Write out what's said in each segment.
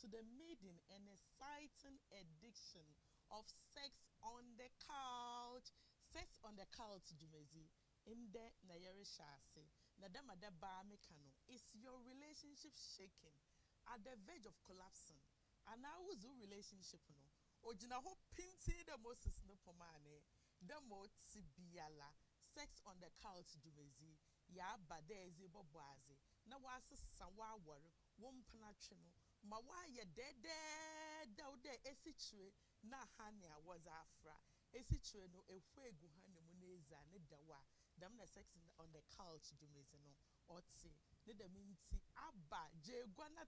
to the maiden and exciting addiction of sex on the couch. Sex on the couch, Jumezi. In the Nayari Shase. Nadama de Mekano. Is your relationship shaking at the verge of collapsing? And now who's your relationship? No? Ojina ho pinti the Moses no pomane. The mo tibiala. Sex on the couch, Jumezi. Ya bade zibo boazi. Na wasa sawa wari. Wompana chino. Mawaya dede daude esichwe na hania was afra. Esichwe no efwe guhane muneza ne dawa. Damna sex on the couch Jumezi no. Oti. Ne da minti aba je gwana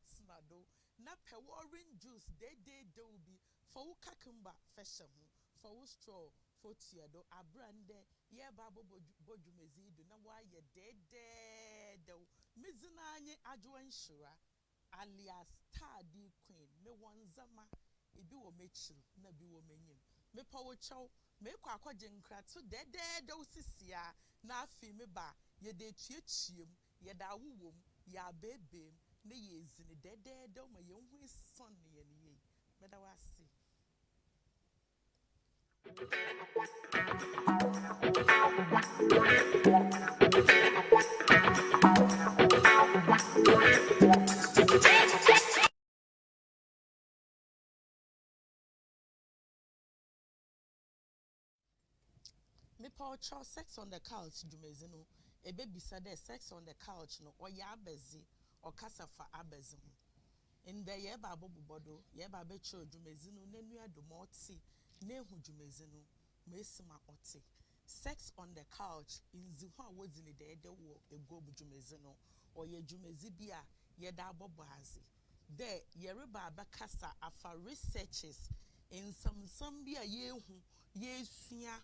do na pe orange juice de ubi for kakumba fashion for straw for tiado abrande ye babo Jumezi do na wa ye de mizina anye adwan shura alias Tadi Queen me wanzama ebi wo mechi na bi wo menyim me pawo chow me kwa akwaje nkra to de osisia na afi me ba ye de tuachiem ye da wowom ya bebem ne ye zini de ma ye hu son ne ye ne me da wasi me paw chow sex on the couch Jumezi no e baby said sex on the couch no or ya abezi or kasafa abezi ho in the ye ba bobodo ye ba be cho Jumezi no nanu adomoti na ehu Jumezi no mesima oti sex on the couch in zihu a wodini de wo ego Jumezi no or ye Jumezi bia ye da boboazi there ye reba abakasa afa researches in some bia ye hu ye sua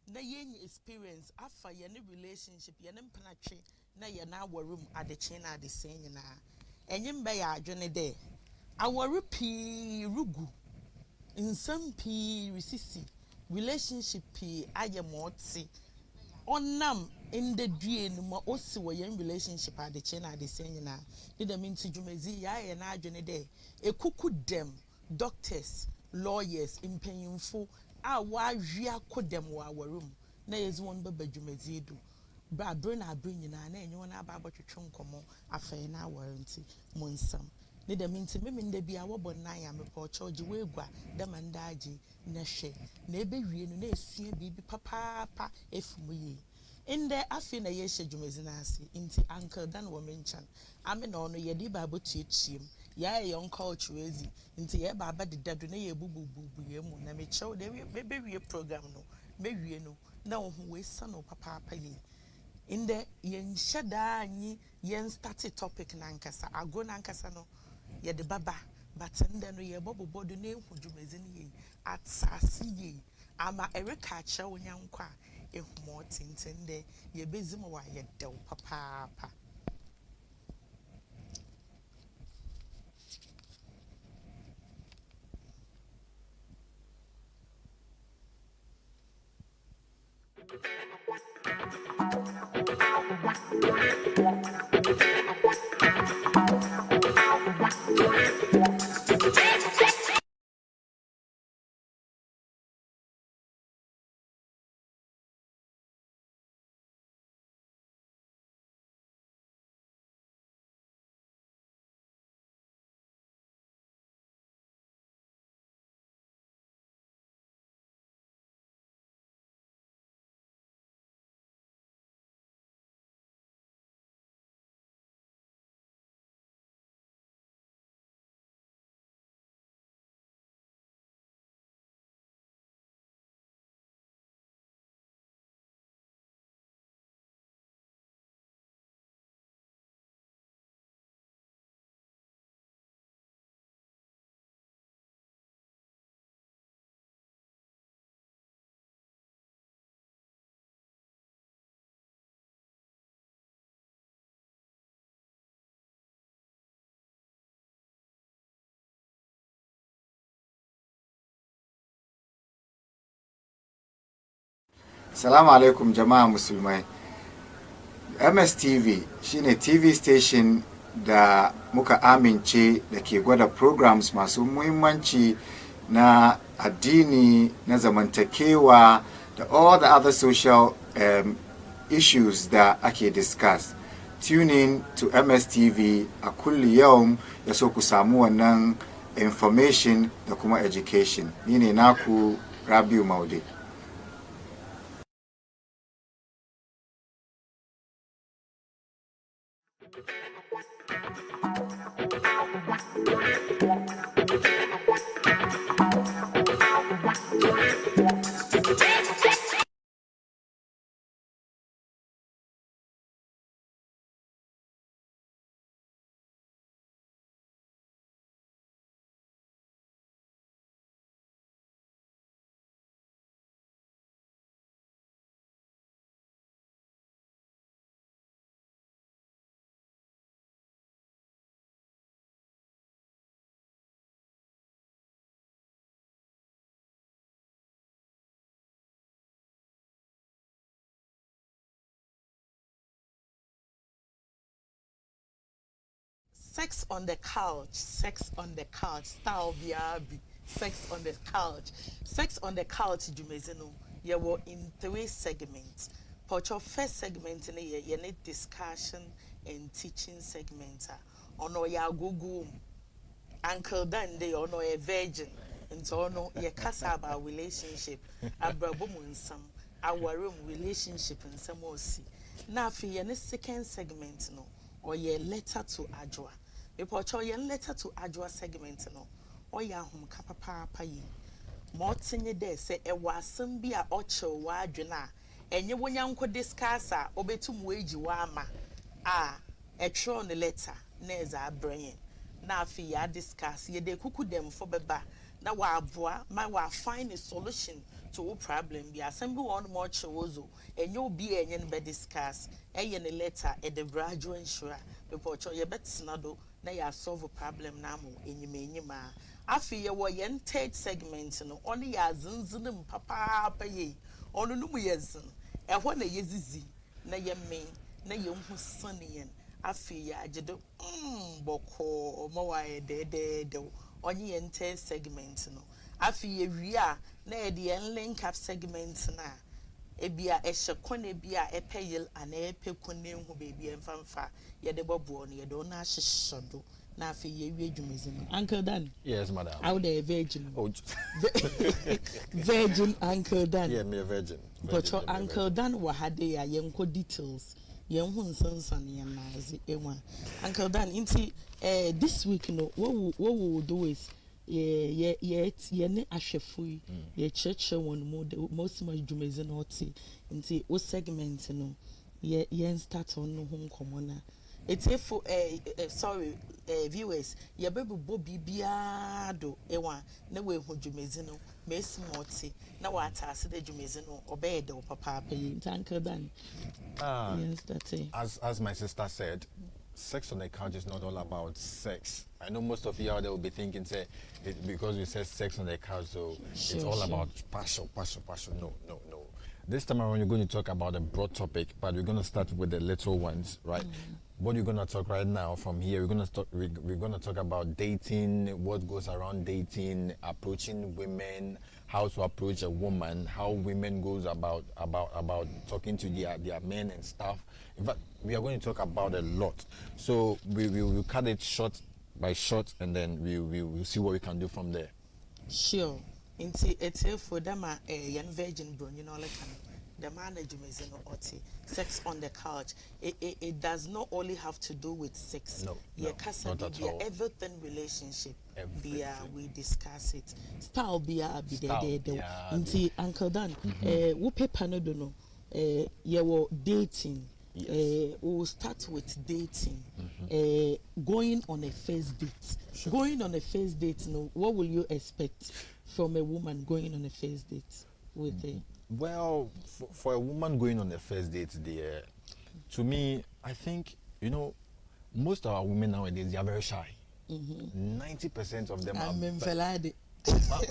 na yenye experience afa ye ne relationship ye ne mpanatwe na ye na aworum adeche na adese nyina enyim be ya adwene de aworu pi rugu nsam pi risisi relationship pi ayemoti onam in the due no mo osi wo ye relationship adeche na adese nyina de minti Jumezi ya ye na adwene de ekuku dem doctors lawyers impanyimfo a wa hwia kodem wa warum na yezi won baba Jumezi do ba na abrin nyina na enye won aba abotwetwe nkomo afai na warranty monsam ne da minti memende bia wo bon na ya me po choji we gwa da mandaji na hwe na ebe wie no na esua bibi papa efumu yi inde afi na ye hye Jumezi na ase inti uncle dan wo menchan ame na ono ye di ba botuachiem ya ye yon culture ezi nti ye ba de dadu na ye bubububu ye mu na me chew de be wie program no me wie no na wo we sano papa yi inde ye nhyada anyi ye start topic na nkasa ago na nkasa no ye de baba but nde no ye bobobodo na ehu Jumezi ni ye atsasi ye ama erika che onyankwa ehumo tintinde ye bezim wa ye dew papa. Salamu alaikum jama'a musulmai. MSTV shine TV station da muka amince da ke gwada programs masu muhimmanci na addini na zamantakewa da all the other social issues da ake discuss. Tune in to MSTV a kulli yau ya so ku samu wannan information da kuma education. Ni ne naku Rabiu Maude. Sex on the couch, sex on the couch, style biabi, sex on the couch. Sex on the couch, Jumezino, you were in 3 segments. But your first segment, you need discussion and teaching segment. Ono ya gugu, Uncle Dan, they ono a virgin. And so, ono, ya kasa about relationship, a brabomunsam, our room relationship, and some more see. Now, for your second segment, no, or your letter to Adwa. Epocho yen letter to Adwa segment no oya hom kapapa yi mo tinye de se e wasem bi a oche wa adwena enye wonyanko discuss a obetum weji wa ama a etro ne letter na eza abren na afi ya discuss ye de kuku dem fo beba na wa aboa ma wa find a solution to a problem bi asem bi won mo che wozo enye obi enye ne be discuss eye ne letter e de graduate ensure epocho ye betina do na ya solve problem na mo enyima afi ye wo ye third segment no oni ya zinzinim papa ye onu no mu yezin ehwo na yezizi na ye men na ye hu saniyen afi ya agedo boko mo wa de onye ye third segment no afi ye wi a na ye de link up segment na ebia ehye kone bia epeyil ana epekone hu bebi emfamfa ye de bobo no ye do na hyehyedo na afi ye wi adwumezi no Uncle Dan. Yes, madam. How the virgin? Oh, Virgin Uncle Dan. yeah, me a virgin. But your Uncle Dan wa hade ya yenko details yen hu nsansan yen nazi enwa Uncle Dan inti this week no what we do is ye ne ahwefo ye church one most much dwumezi no oti nti o segment no ye start on no home common it's if sorry viewers ye bebu bibia do enwa na we hu dwumezi no mesi moti na wa atase de dwumezi no obey de papa pay Uncle Dan. Yes, that's it. As my sister said, sex on the couch is not all about sex. I know most of you out there will be thinking, say, because we said sex on the couch, so it's all about passion. No. This time around, you're going to talk about a broad topic, but we're going to start with the little ones, right? What you're going to talk right now from here, we're going to talk about dating, what goes around dating, approaching women, how to approach a woman, how women goes about talking to their men and stuff. In fact, we are going to talk about a lot. So we will cut it short by short, and then we'll see what we can do from there. Sure. Inti ete for them young virgin bro, you know like the management is oti sex on the couch. It does not only have to do with sex. No, not at all. Everything relationship. We discuss it. Style be there. Inti Uncle Dan. Wo paper no do no. You dating. Yes. We'll start with dating. Going on a first date. Sure. Going on a first date, no, what will you expect from a woman going on a first date with a? Well, for a woman going on a first date, to me, I think, most of our women nowadays, they are very shy. 90% of them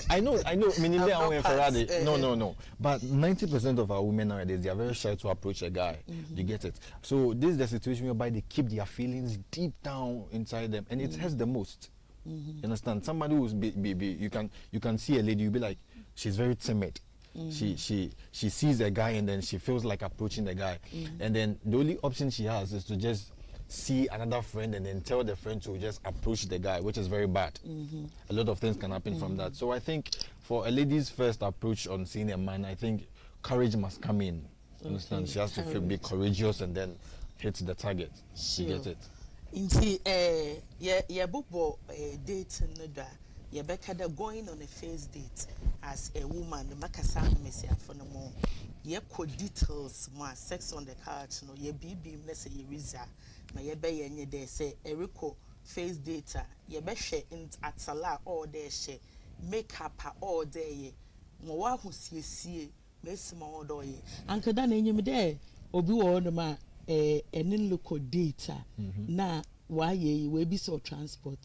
I know. Meaning they are Upper Ferrari. parts, No. But 90% of our women nowadays, they are very shy to approach a guy. You get it? So this is the situation whereby they keep their feelings deep down inside them, and it hurts the most. You understand? Somebody who's you can see a lady, you'll be like, she's very timid. She sees a guy and then she feels like approaching the guy, and then the only option she has is to just see another friend and then tell the friend to just approach the guy, which is very bad. A lot of things can happen from that. So I think for a lady's first approach on seeing a man, I think courage must come in. Understand? She has to be courageous and then hit the target. You get it? Inti bobo date no da ye going on a first date as a woman the makasa mesia for no more ye ko details ma sex on the couch no ye bibi na say ye riza na ye be ye de say eriko first date ye be hwe atala all there she makeup all there ye mo wa hu siesie mesima odo ye anka da na enyim de obi wo no ma enin local data na why we be so transport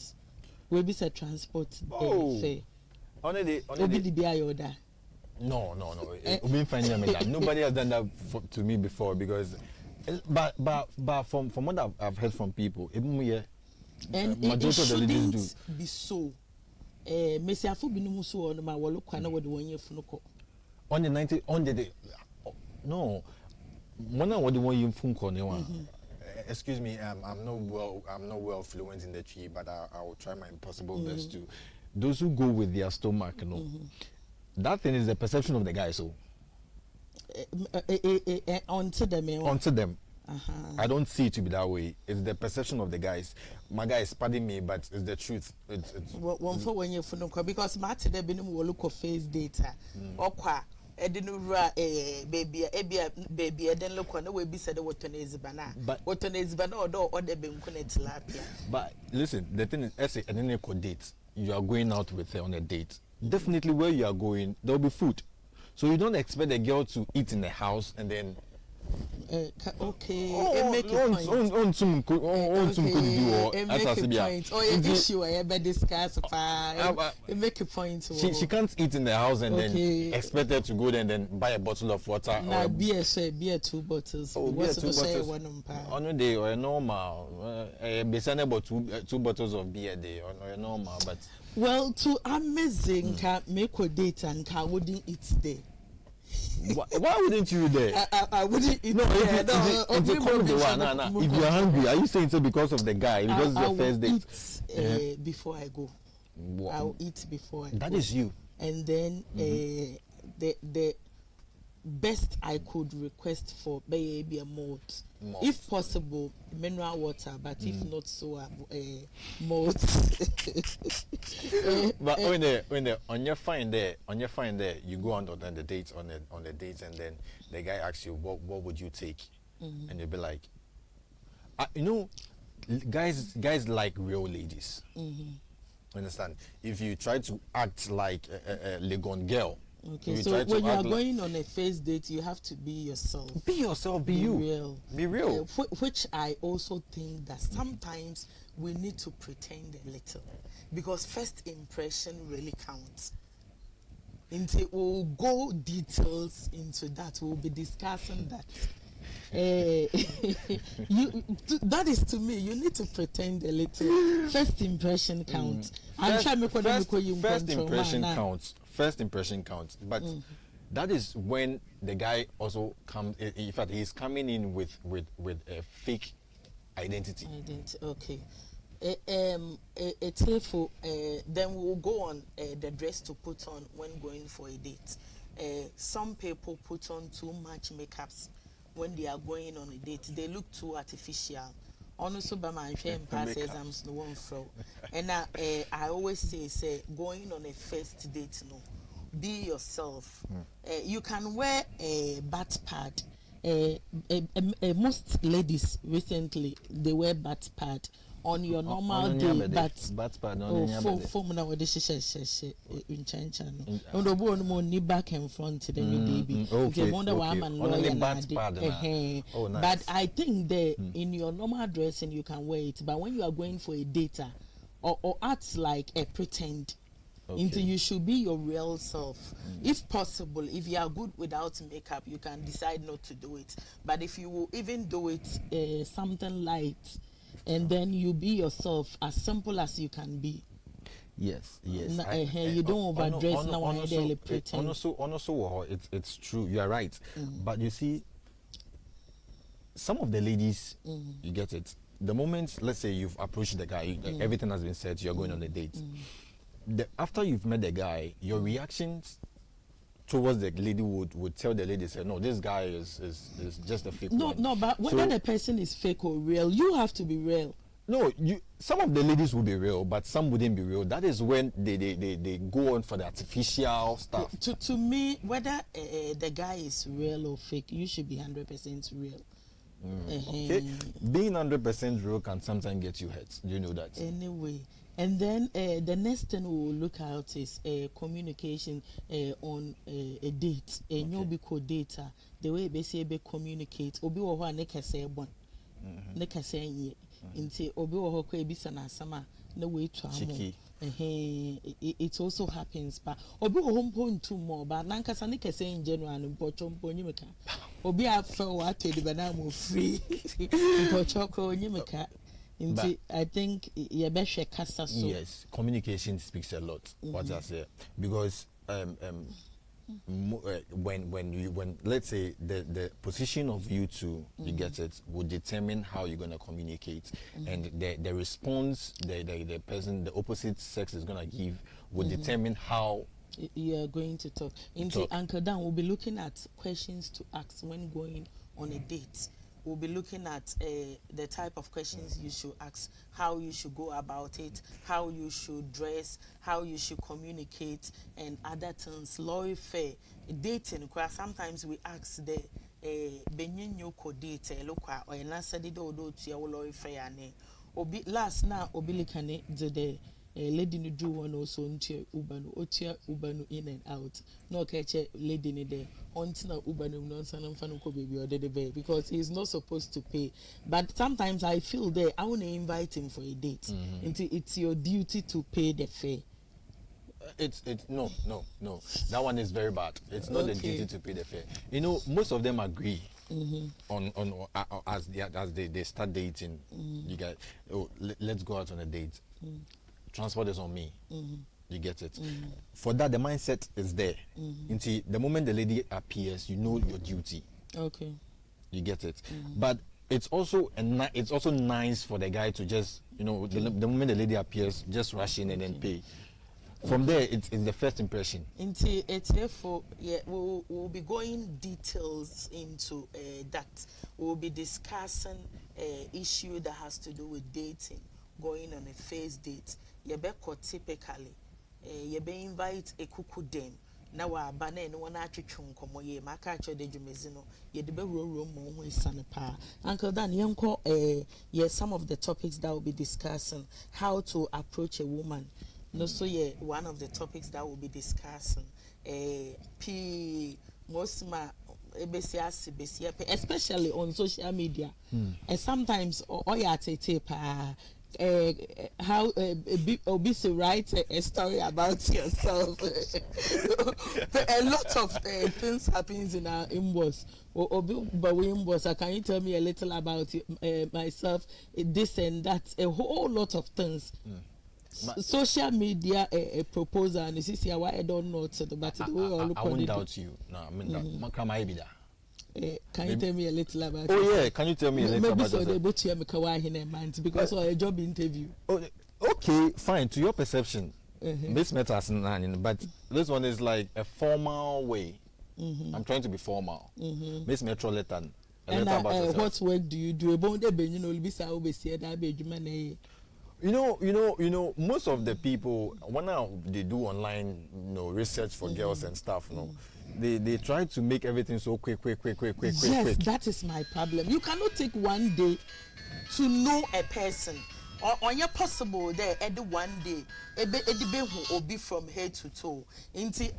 say only the be no we find that nobody has done that to me before, because but from what I've heard from people, even here, and majority of the ladies do be so mesiafo binum so on ma wo lokwa na wo de wonye funuko on the 90 on the day. No, one of the one you phone call excuse me, I'm not well fluent in the tree, but I will try my possible best to. Those who go with their stomach, that thing is the perception of the guy. So onto them. I don't see it to be that way. It's the perception of the guys. My guy is pardon me, but it's the truth. It's one for when you because Martin there been look of face data or qua. Baby, then look on the way be said what on is banana. But what on is banana or the being connected. But listen, the thing is, as an equal date, you are going out with her on a date. Definitely, where you are going, there will be food. So you don't expect a girl to eat in the house and then. Okay, make a point. On some could do make a point. Oh, yeah, issue I better discuss. Make a point. She can't eat in the house and then expect her to go there and then buy a bottle of water. Now beer 2 bottles. Oh, beer 2 bottles. On a day or a normal. Basically about 2 bottles of beer a day or a normal. But well, to amazing can make a date and can wouldn't eat there. Why wouldn't you there? I wouldn't eat there. If you're hungry, are you saying so because of the guy? Because it's your first date? Before I go. What? I'll eat before I go. That is you. And then the best I could request for maybe a malt. If possible, mineral water, but if not so, malt. But when on your find there, you go on the dates on the dates, and then the guy asks you what would you take, and you'll be like, guys like real ladies. Understand? If you try to act like a Legon girl. Okay, so when you are going on a first date, you have to be yourself. Be yourself, be you. Real. Be real. Which I also think that sometimes we need to pretend a little, because first impression really counts. We'll go details into that. We'll be discussing that. That is to me. You need to pretend a little. First impression counts. First impression counts. But that is when the guy also comes. In fact, he's coming in with a fake identity. Okay. It's for then we'll go on the dress to put on when going for a date. Some people put on too much makeups when they are going on a date. They look too artificial. Also, by my shame pass exams no one throw. And I always say going on a first date, no, be yourself. You can wear a butt pad. Most ladies recently they wear butt pad on your normal day, but form na wode hye in chancha no ndo bo no mo ni back and front the baby. Okay, wonder why man lawyer na but I think that in your normal dressing you can wear it, but when you are going for a date or act like a pretend, Until you should be your real self. If possible, if you are good without makeup, you can decide not to do it. But if you will even do it something light, and then you be yourself, as simple as you can be. Yes. You don't overdress now and daily pretend. Also, it's true. You are right. But you see, some of the ladies, you get it. The moment, let's say you've approached the guy, everything has been said, you're going on a date. After you've met the guy, your reactions towards the lady would tell the lady, say, no, this guy is just a fake one. No, but whether the person is fake or real, you have to be real. No, some of the ladies will be real, but some wouldn't be real. That is when they go on for the artificial stuff. To me, whether the guy is real or fake, you should be 100% real. Okay, being 100% real can sometimes get you hurt. Do you know that? Anyway, and then the next thing we will look at is communication on a date. Nyobi ko data. The way they communicate. Obi wo ho aneka say bon. Neka say ye. Nti obi wo ho ko ebisa na asama na we to amo. It also happens, but obi wo ho mpo ntu mo ba nankasa neka say in general mpocho mpo nyimeka. Obi afa wa to the banana free. Mpocho ko nyimeka. I think yes, communication speaks a lot. What I say, because when let's say the position of you two, you get it, will determine how you're gonna communicate, and the response the person, the opposite sex is gonna give will determine how you are going to talk. Uncle Dan will be looking at questions to ask when going on a date. We'll be looking at the type of questions you should ask, how you should go about it, how you should dress, how you should communicate, and other things. Lawyer fair, dating. Sometimes we ask the benyin ko date lokwa or answer the do to your lawyer fair ne. Obi last now obi likane the lady ni do one also ntia ubanu otia ubanu in and out. No catch lady ni there until ubanu no sanam fanuko baby or the baby because he's not supposed to pay. But sometimes I feel there I want to invite him for a date. It's your duty to pay the fare. It's no. That one is very bad. It's not the duty to pay the fare. You know, most of them agree on as they start dating. You get, let's go out on a date. Transport is on me. You get it. For that, the mindset is there. Until the moment the lady appears, you know your duty. Okay. You get it. But it's also nice for the guy to just, you know, the moment the lady appears, just rush in and then pay. From there, it's the first impression. Into it, therefore, we'll be going details into that. We'll be discussing issue that has to do with dating, going on a first date. Yebeko typically, yebe invite a kuku dem. Na wa bana no wana atwetwe nkomo ye maka atwe de dwumezi no ye de be ro mo ho isane pa. Uncle Dan yenko yes, some of the topics that we'll be discussing, how to approach a woman. No, so yeah, one of the topics that we'll be discussing. Especially on social media. And sometimes how Obisi write a story about yourself. A lot of things happens in our inbox. Can you tell me a little about myself? This and that, a whole lot of things. Social media a proposal and this is why I don't know but the way I look I won't doubt you. No, I mean can you tell me a little about can you tell me a little about yourself? Because of a job interview. Okay, fine, to your perception. This matters, but this one is like a formal way. I'm trying to be formal. Miss Metro letter. And what work do you do? You know, most of the people when they do online, research for girls and stuff, they try to make everything so quick. Yes, that is my problem. You cannot take one day to know a person. Or your possible there every one day or be from head to toe. Into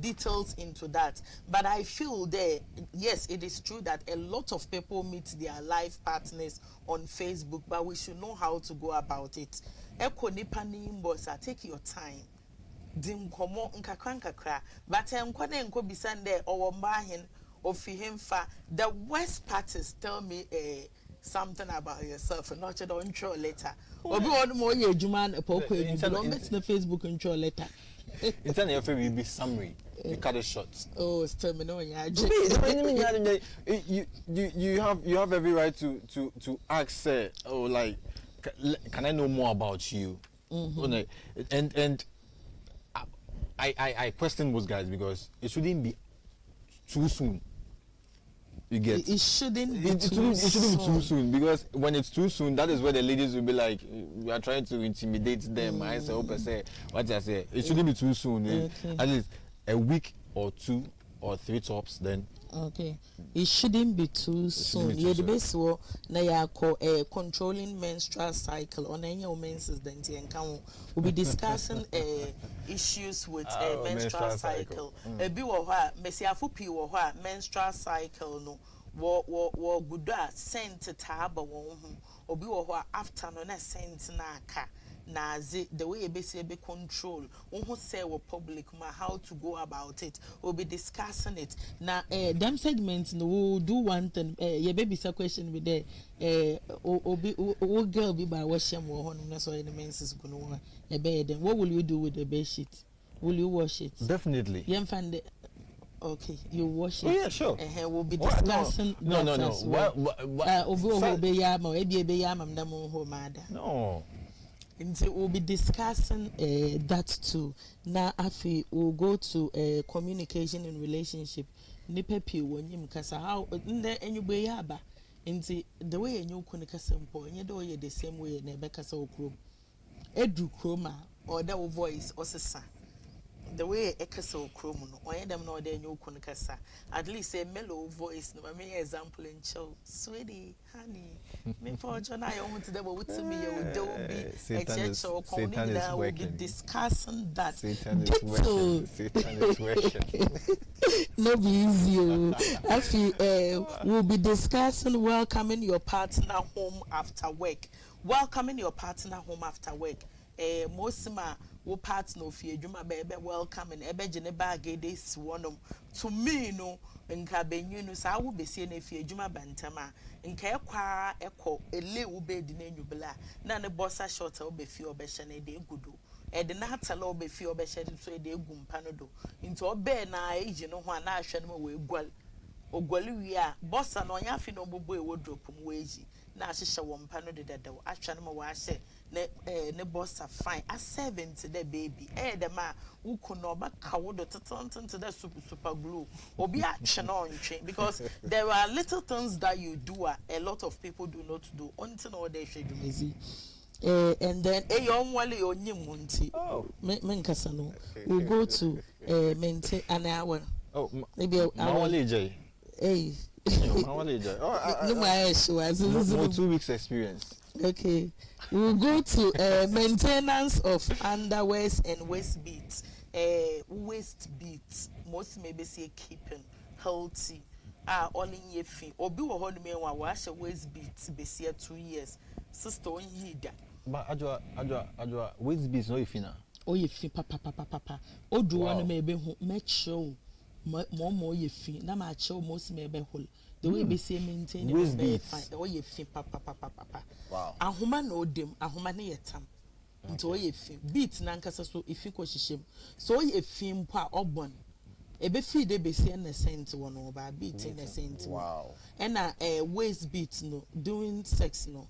details into that. But I feel there, yes, it is true that a lot of people meet their life partners on Facebook, but we should know how to go about it. Take your time. dim komo nkakra but enko na enko bisande owo mbahin ofi himfa. The worst part is tell me something about yourself and not you don't show later obi won mo ye adwuma na poko e no bet na Facebook intro later it's an your favorite be summary you cut it short. Oh, still me no ya you have every right to ask oh like can I know more about you? And I question those guys because it shouldn't be too soon. You get it shouldn't be too soon because when it's too soon, that is where the ladies will be like, we are trying to intimidate them. I say, what I say, it shouldn't be too soon. Okay. At least a week or 2 or 3 tops. Then okay, it shouldn't be too soon. Yeah, the best wo na ya controlling menstrual cycle on any menses then we'll be discussing issues with menstrual cycle. Ebi wo ho a mesiafo pi wo ho a menstrual cycle no wo guda scent taaba wo ho obi wo ho after no na scent na aka na the way be control who say we public ma how to go about it. We'll be discussing it now. Them segments no we'll do one thing. Your baby say question with the girl be by wash them or honor so the menses gonna bed. What will you do with the bed sheet? Will you wash it? Definitely. You find it. Okay, you wash it. Oh, yeah, sure. We'll be discussing. No. No. We'll be discussing that too. Now, Afi, we'll go to communication and relationship. Nipepi when kasa how nde enyugbe yaba. Nti the way enyu kunu kasa mpo enye do ye the same way na ebe kasa okrom. Edu kroma or that voice or sesa. The way ekasa okrom no onye dem na order enyu kunu kasa. At least a mellow voice no me example in show. Sweetie, honey, me for John I want to them with me you do be Satan is will be discussing that. Satan is working. No be easy. Actually, we'll be discussing welcoming your partner home after work. Welcoming your partner home after work. Most ma wo partner of your juma baby welcoming ebe jene bag this one to me no nka benyu no sa wo besie na fie juma bantama nka ekwa ekọ ele wo be di na nyubla na ne bossa short wo be fie obehye na de gudu de na hatala wo be fie obehye so de egu mpa no do nti obe na eji no ho na ahwe no we egwal ogwali wi a bossa no nya fi no bobo e wardrobe mu weji na ahyehyɛ wo mpa no de dadaw ahwe no wa ahye ne bossa fine a 70 the baby dem a wuku no ba kawo do to the super glue obi ahwe no ntwe because there are little things that you do a lot of people do not do until all they should do and then yon wale onyim nti me nkasa no we go to maintain an hour maybe Mawale J. Mawale J. No, 2 weeks experience. Okay, we'll go to maintenance of underwears and waist beads. Waist beads, most maybe say keeping healthy. All in your feet. Obi wo hold me one wash waist beads be 2 years. Sister on yida. But Adwa waist beads no ifina. Oh ye fi papa. O do one maybe make sure more ye fi na ma show most maybe hole. The way be say maintain waist beads. Oh ye fi papa. Wow. Ahoma no dem, ahoma ne yetam. Nto ye fi beat na nkasa so ifi ko hyehyem. So ye fi mpa obon. Ebe fi de be say na cent one no ba beat na cent. Wow. And waist beat no doing sex no.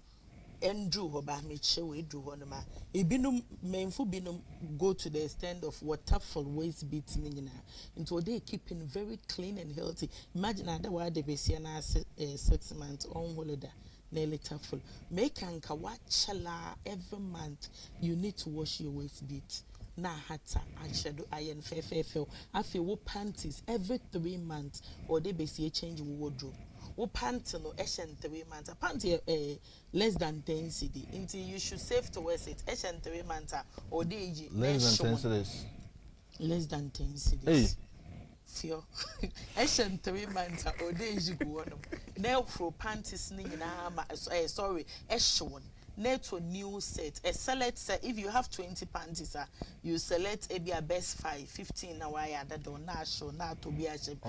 Andrew hoba me chewe do honoma. Ebinum menfo binum go to the extent of waterfall waist beats nina. Into they keeping very clean and healthy. Imagine that why they be see na 6 months on holiday. Nearly full. Make anka wachala every month. You need to wash your waist beat. Na hata eyeshadow iron fair. I feel wo panties every 3 months or they be see a change wardrobe. Wo panty no 3 months. A panty less than 10 cedi. Until you should save towards it. 3 months or they less than 10 cedis. Less than 10 cedis. Hey. Fio. 3 months or they go on. Now for panties na sorry, eshon. net to new set. A select set, if you have 20 panties, you select maybe a best 5, 15 now I that don't show, not to be a shape.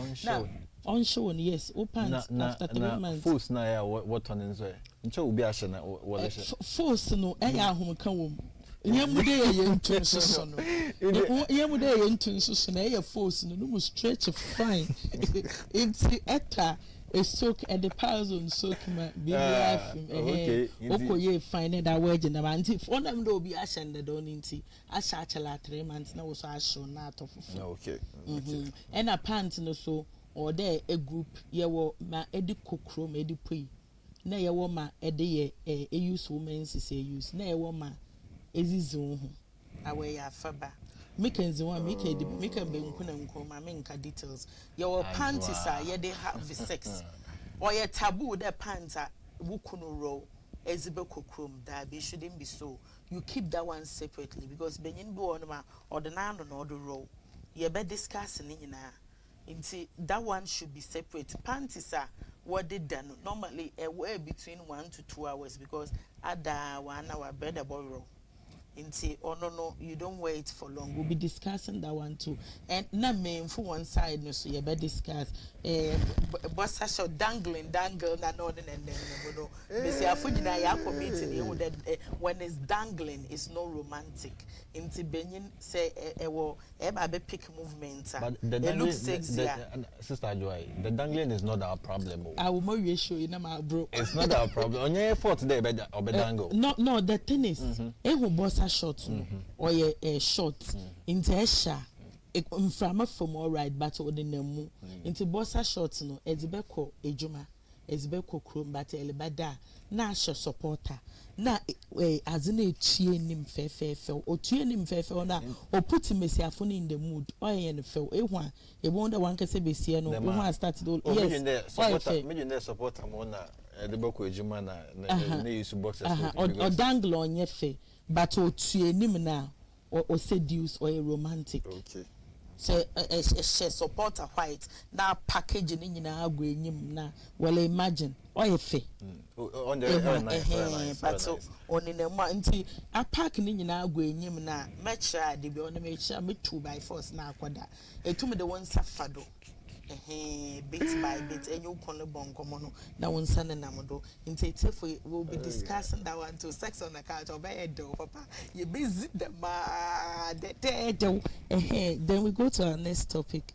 On show, yes, open after 3 months. Force na what on in there. Ncho will be a shana or force no, I am home come. Yamude yentu so no. Yamude yentu so na e force no no stretch fine. It's etta a soak at the thousand soak ma be life okay. Okoye fine that word na anti for them do be ashen the don nti asha achala 3 months na wo so asho na atofo. Okay. And a pant no so or there a group ye wo ma edi kokrom edi pui. Na ye wo ma edi ye e use women say use. Na ye wo ma ezizo ho awe ya faba mekenzi one make be nkuna nkoma menka details your panties are ye they have sex or your taboo the pants are wukunu row ezibe kokrom that be shouldn't be so. You keep that one separately because benyin bo on ma or the nano no the row ye be discussing nyina nti that one should be separate. Panties are what they done normally a way between 1 to 2 hours because ada 1 hour better boy row. Inti no, you don't wait for long. We'll be discussing that one too. And na main for one side, no, so you better discuss. Boss has dangle na no, and then no. Missy Afujina Yako meeting you that when it's dangling, it's no romantic. Inti Benin say eba be pick movement. But the it looks sexy. Sister Joy, the dangling is not our problem. I will more show you my bro. It's not our problem. On your fault today, or dangle. No, the thing is, boss short or a short into a sha from all right but or the nemu into bossa short no ezibeko ejuma ezibeko krom but elebada na sha supporter na azina chie nim fefe o tue nim fefe na o put mesiafo in the mood o yen fe ehwa e wonder one kase besie no ehwa started yes supporter mo na edebeko ejuma na use boxers or dangle on your fe but o tue nim na or seduce or a romantic. Okay. So a supporter white now packaging in na agwe nyim na well imagine or a fe on the but so on in a month a pack in na agwe nyim na match de be on me 2 by 4 na kwada e to me the one safado bit by bit and you call the bonkomono that one son and amodo in we'll be discussing that one to sex on the couch or bed door papa you busy the ma then we go to our next topic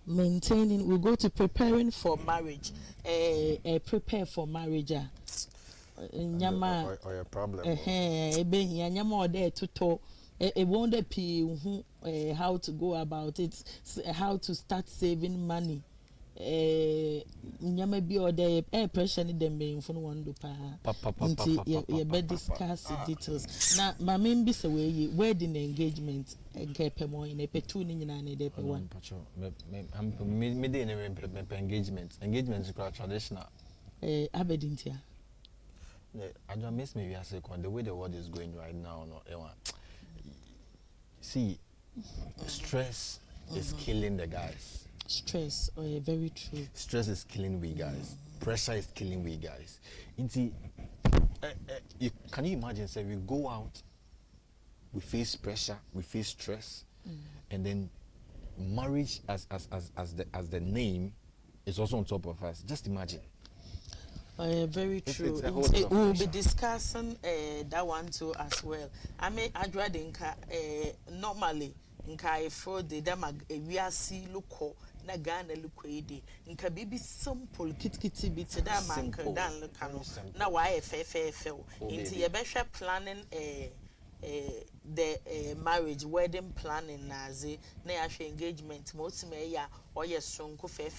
maintaining we go to preparing for marriage prepare for marriage nyama or your problem nyama or there to talk it won't appear how to go about it, how to start saving money. Nyama bi or there pressure ni dem be info no one do pa. You better discuss the details. Na ma membi say we wedding engagement nke pe mo in pe two ni nyina na dey pe one. Me dey engagement. Engagement is quite traditional. Abedintia. I don't miss me we say the way the world is going right now no see, stress is killing the guys. Stress, very true. Stress is killing we guys. Pressure is killing we guys. Can you imagine? Say we go out, we face pressure, we face stress, and then marriage as the name is also on top of us. Just imagine. Very true. We'll be discussing that one too as well. I mean, I'd rather normally nka for the dama we are see look na Ghana look nka baby simple kit bit da man dan look na why fe into your best planning the marriage wedding planning nazi na ya engagement most me ya oye sonko fe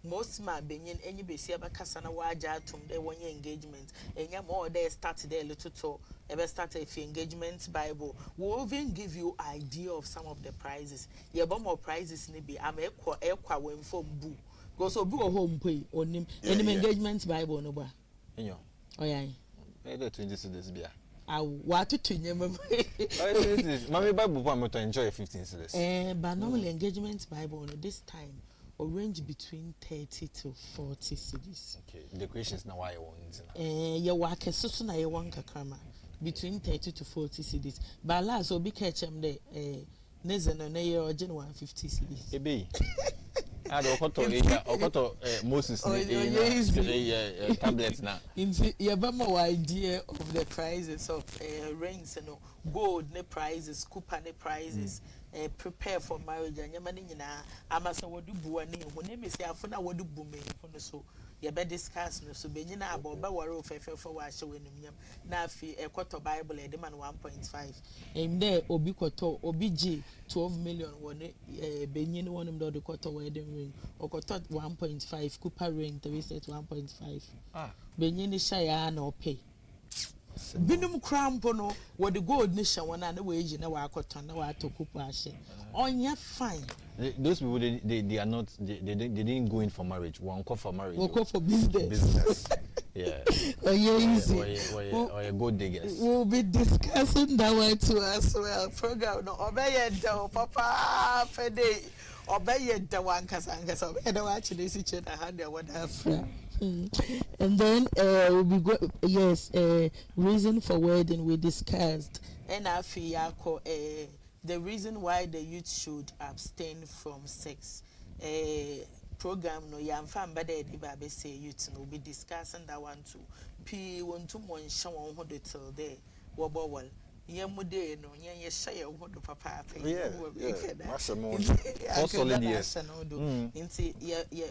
most ma benyin enyi besi abakasa na waja atum de wonye engagement enya more there start there little to ebe start a engagement bible we'll even give you idea of some of the prizes ye bo more prizes ni bi am ekwa wen fom bu go so bu home pay onim engagement bible no ba enyo oya e dey 20 cedis bia what to nyema Mommy Bible want to enjoy 15 cedis but normally engagement bible no this time range between 30 to 40 cedis. Okay, decorations now why you want? Yeah, work a so na ye one kakrama between 30 to 40 cedis. But last obi catch them the nezen na ye origin 150 cedis. Ebe. Ah, okoto Moses tablets na. You have more idea of the prices of rings, you know, gold ne prices, copper ne prices. Prepare for marriage and your money na amasa wadu buani when me say afuna wadu bume for so you be discuss no so be nyina abo ba waro fefe for wa hye wenum nyam na afi ekoto bible e de man 1.5 em there obi koto obi g 12 million woni benyin wonum do de koto wedding ring okoto 1.5 cooper ring 3 set 1.5 benyin hye ya na opay binum crampo no what the gold nation one and the way you know akoton na wa to kupa hye onya fine. Those people they are not they didn't go in for marriage. One call for marriage. One call for business. Business. Yeah. Oh yeah, easy. Or you gold diggers. We'll be discussing that one too as well. Program no obey the papa fede obey the one kasanga obey the watch this each and hand their what after. And then we go reason for wedding we discussed and I feel the reason why the youth should abstain from sex program no yam fan bade di ba be say youth no be discussing that one too p want to mon show on ho till there wo bowal yemude no yen ye share ho do papa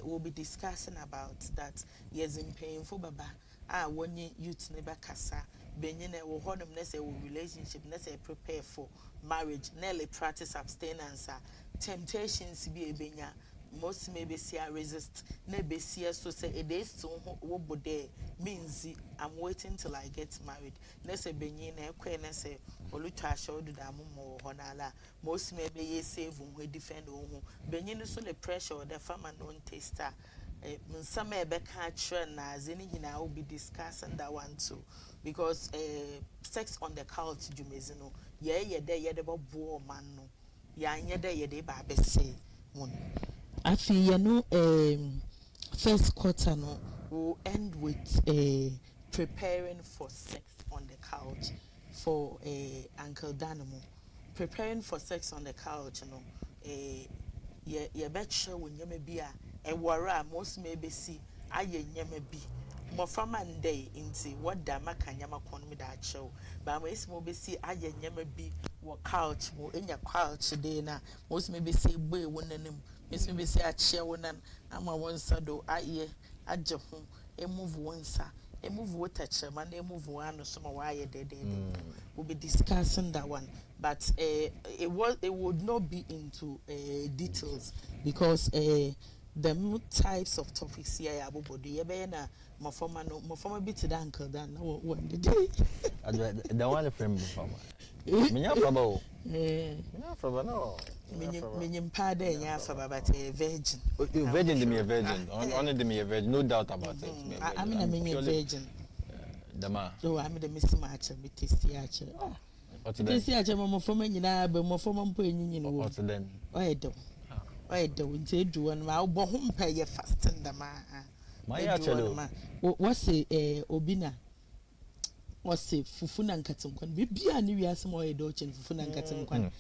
we'll be discussing about that yes in painful baba when youth never kasa benyine wo hodom na say wo relationship na say prepare for marriage nearly practice abstinence temptations be ebenya most maybe see resist na be see so say it is so wo bode means I'm waiting till I get married na say benyin na ekwe na say oluta show do da mo honala most maybe ye save we defend wo benyin so the pressure the farmer non taster some ebe ka trend na zeni nyina will be discussing that one too because sex on the couch jumezi no ye de bo man no ya nye de ba be say one afi you know first quarter no will end with preparing for sex on the couch for Uncle Danimo preparing for sex on the couch no ye bet sure when you may be a wara most maybe see aye nyama bi mo from Monday into what da maka nyama kon me da show ba mo esmo be see aye nyama bi wo couch mo enya couch dey na most maybe see boy wonanim most maybe see a chair wonan ama wonsa do aye aje ho e move wonsa e move water chair man e move one so ma why we'll be discussing that one but it would not be into details because the types of topics here abobody ye be na my former bit to Uncle Dan one the day the one frame former minya fabo minya fabo no minyim pa de nya fabo but a virgin virgin de me a virgin only de me a virgin no doubt about it I mean a minyim virgin dama oh I mean the miss match me tasty ache tasty ache mo former nyina be mo former mpo enyinyi no what then oh do why don't do one ma bo hom pay ye fasting da ma my actually what's obina what's fufu na nkatenkwan bibia ne wiase mo ye dochen fufu na nkatenkwan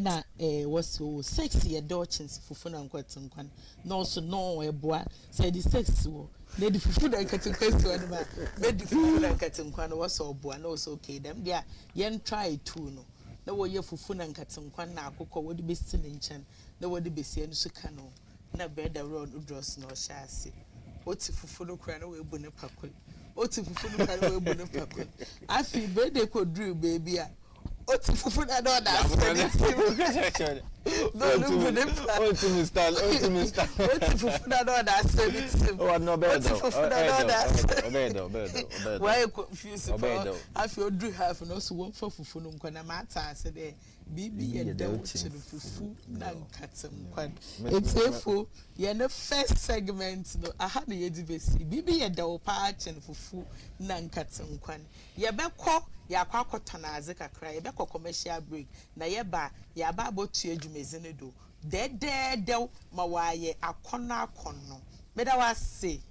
na what's sex ye dochen fufu na nkatenkwan no so no eboa say the sex wo na di fufu na nkatenkwan so ne ma na di fufu na nkatenkwan what's oboa no so okay them there yen try to no na wo ye fufu na nkatenkwan na akokọ wo de besi ne nchen na wo de besi enu so ka no na bed road dress no shaase oti fufu no kra na we bu ne pakol oti fufu no kra na we bu ne pakol afi bede ko dru baby a oti fufu na do da no bu ne oti mistal oti fufu na do da sebitim oh no bed obedo why confused afi odru half no so won fa fufu no nkwana mata ase de bibi ye da uchi fufu na nkatenkwan etefo ye no first segment no aha na ye di besi bibi ye da opa chen fufu na nkatenkwan ye bekọ ya kwakọtọ na aze kakra ye bekọ commercial break na ye ba ya ba abotu adwumezi ne do dɛdɛɛdɛw ma wɔayɛ akɔnɔ meda wase.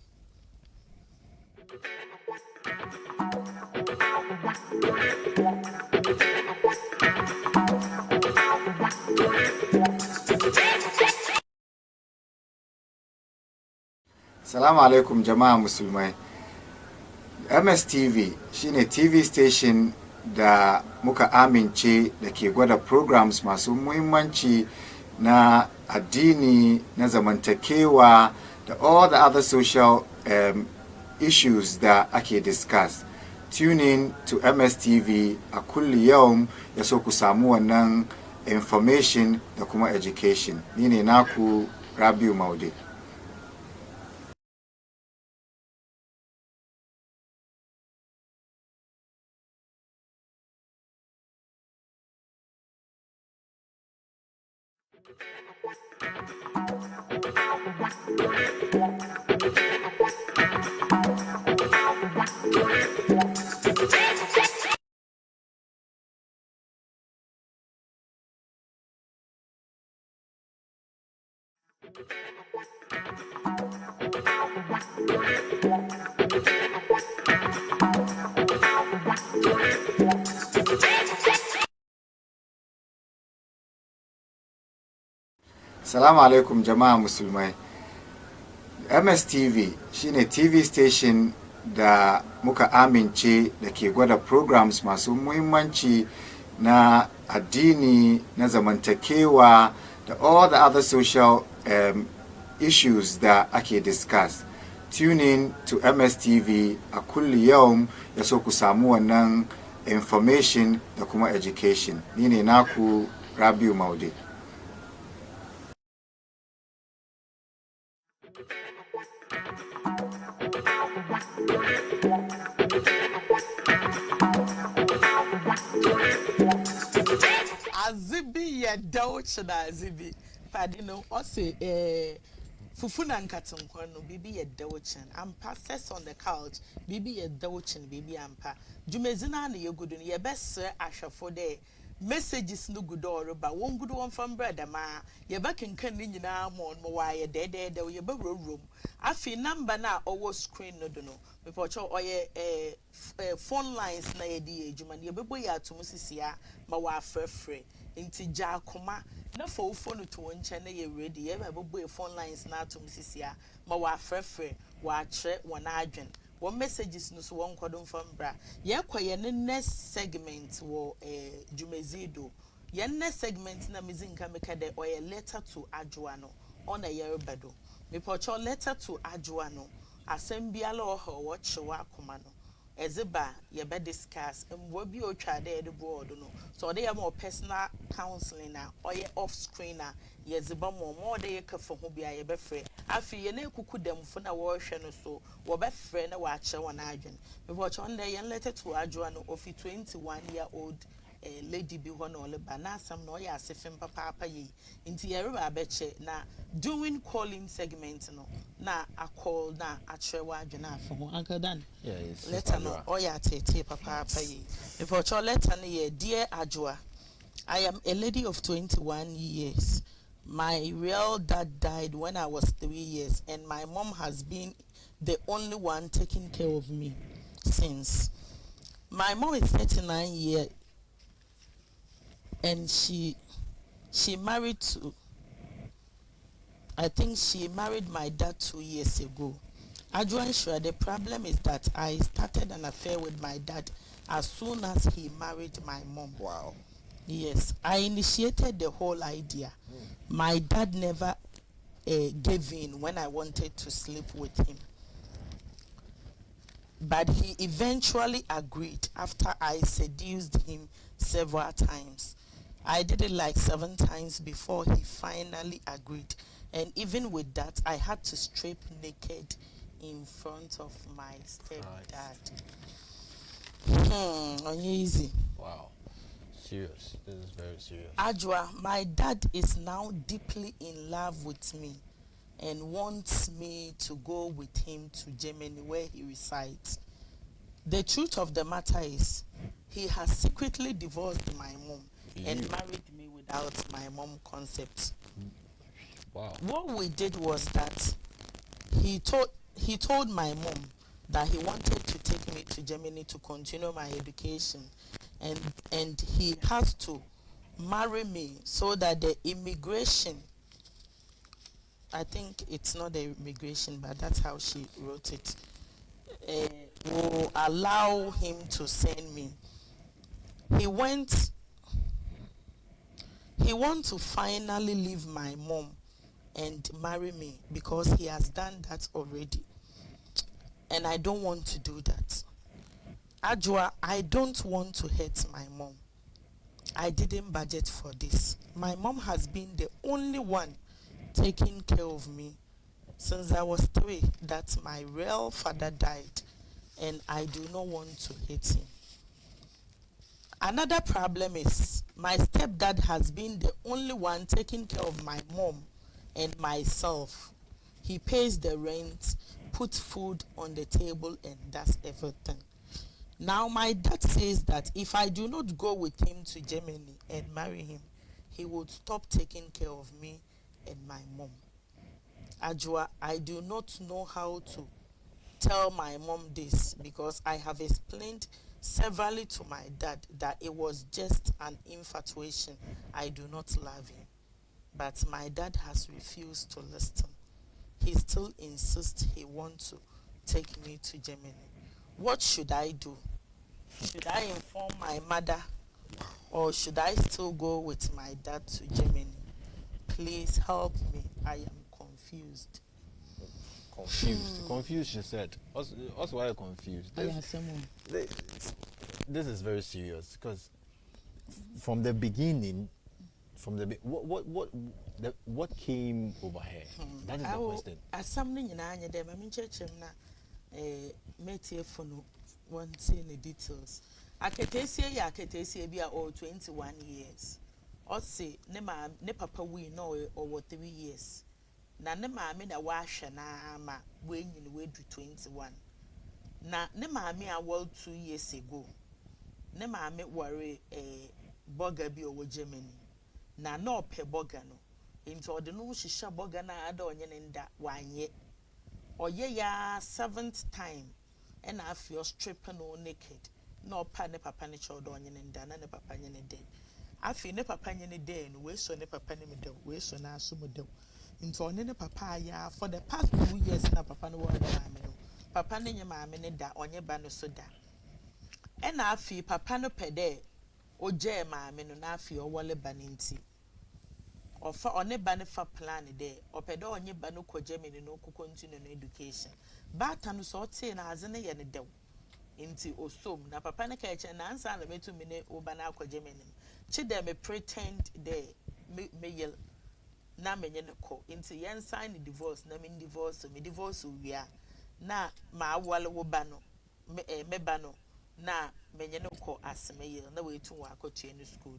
Salamu alaikum jama'a musulmai. MSTV shine TV station da muka amince da ke gwada programs masu muhimmanci na addini na zamantakewa da all the other social issues da ake discuss. Tune in to MSTV a kulli yawm ya so ku samu wannan information da kuma education. Ni ne naku Rabiu Maude. Salamu alaikum jama'a musulmai. MSTV shine TV station da muka amince da ke gwada programs masu muhimmanci na addini na zamantakewa da all the other social issues da ake discuss. Tune in to MSTV a kulli yawm ya so ku samu wannan information da kuma education. Ni ne naku Rabiu Maude. Azibi ya dauche na azibi padino ose fufu na nkatankwa no bibi ya dauche ampa sits on the couch bibi ya dauche bibi ampa jumezina na yegudu no yebesre ahwefo de messages no gudo ba won gudo won from brother ma yeba kenkan ni nyina mo no waye de yeba rorom afi number na owo screen no do no mepocho oye phone lines na yedi ejuma ne yebebo ya atum sisia ma wa frefre nti jakoma na fo phone to wonche na ye ready yeba bebo phone lines na atum sisia ma wa frefre wa kire wona adwen one messages no so one kwadon from bra ye kwaye ne next segment wo jumezido ye next segment na mizinka meka de oye letter to Ajua no on a year bedo me pocho letter to Ajua no asembia lo ho wo chewa akoma no ezeba ye be discuss mbo bi o twa de board no so they am personal counseling na oye off screen na ye zeba mo de ye kafa ho bia ye be frɛ afi ye na ekuku demfo na wo hwɛ no so wo be frɛ na wa kye wona adwen me pocho on ye letter to Ajua no of 21-year-old lady bi ho na ole ba na asam na oye asefem papa yi nti ye reba abeche na doing calling segment no na a call na a trewa adwena afo ho Uncle Dan letter no oye atete papa yi before cho letter no ye dear Ajua, I am a lady of 21 years. My real dad died when I was 3 years and my mom has been the only one taking care of me since. My mom is 39 years and she married to, I think she married my dad 2 years ago. Ajua, the problem is that I started an affair with my dad as soon as he married my mom. Wow. Yes, I initiated the whole idea. My dad never gave in when I wanted to sleep with him. But he eventually agreed after I seduced him several times. I did it like 7 times before he finally agreed. And even with that, I had to strip naked in front of my stepdad. Uneasy. Wow. Serious. This is very serious. Ajua, my dad is now deeply in love with me and wants me to go with him to Germany where he resides. The truth of the matter is, he has secretly divorced my mom and married me without my mom's consent. Wow. What we did was that he told my mom that he wanted to take me to Germany to continue my education, and he has to marry me so that the immigration, I think it's not the immigration, but that's how she wrote it, will allow him to send me. He went. He wants to finally leave my mom and marry me because he has done that already. And I don't want to do that. Ajua, I don't want to hurt my mom. I didn't budget for this. My mom has been the only one taking care of me since I was 3 that my real father died, and I do not want to hate him. Another problem is my stepdad has been the only one taking care of my mom and myself. He pays the rent, puts food on the table, and does everything. Now my dad says that if I do not go with him to Germany and marry him, he would stop taking care of me and my mom. Ajua, I do not know how to tell my mom this because I have explained severally to my dad that it was just an infatuation. I do not love him. But my dad has refused to listen. He still insists he wants to take me to Germany. What should I do? Should I inform my mother or should I still go with my dad to Germany? Please help me. I am confused. Confused, she said. Also, why are you confused? This is very serious because from the beginning, what came over here? That is the question. As something in Anya, them, I mean, church, na metie for no one seeing the details. Aketesia be all 21 years. Or say, ne papa we know over 3 years. Na ne maame na washa na ama when you way to 21. Na ne maame a well 2 years ago. Ne maame worry a burger bi over Germany. Na no pe burger no. Into the no shisha burger na ada onye nda wanye. Oye ya 7th time. And I feel stripping all naked. No pa ne papa ne child onye nda na ne papa nye ne den. I feel ne papa nye ne den. We so ne papa ne me de. We so na asumo de. Into one ne papa ya for the past 2 years na papa no word maame no. Papa ne nye maame ne da onye ba no so da. E na afi papa no pede oje maame no na afi owole ba ne nti. Ofa one ba ne fa plan de opede onye ba no ko Germany no ko continue no education. Bata no so te na aze ne ye ne dew. Nti osom na papa ne ka eche na ansa na metu me ne oba na ko Germany. Chi dem me pretend de me yel na menye ne ko nti yen sign the divorce na me divorce me divorce wia na ma awale wo ba no me ba no na menye ne ko aseme ye na we tu wa akotue ne school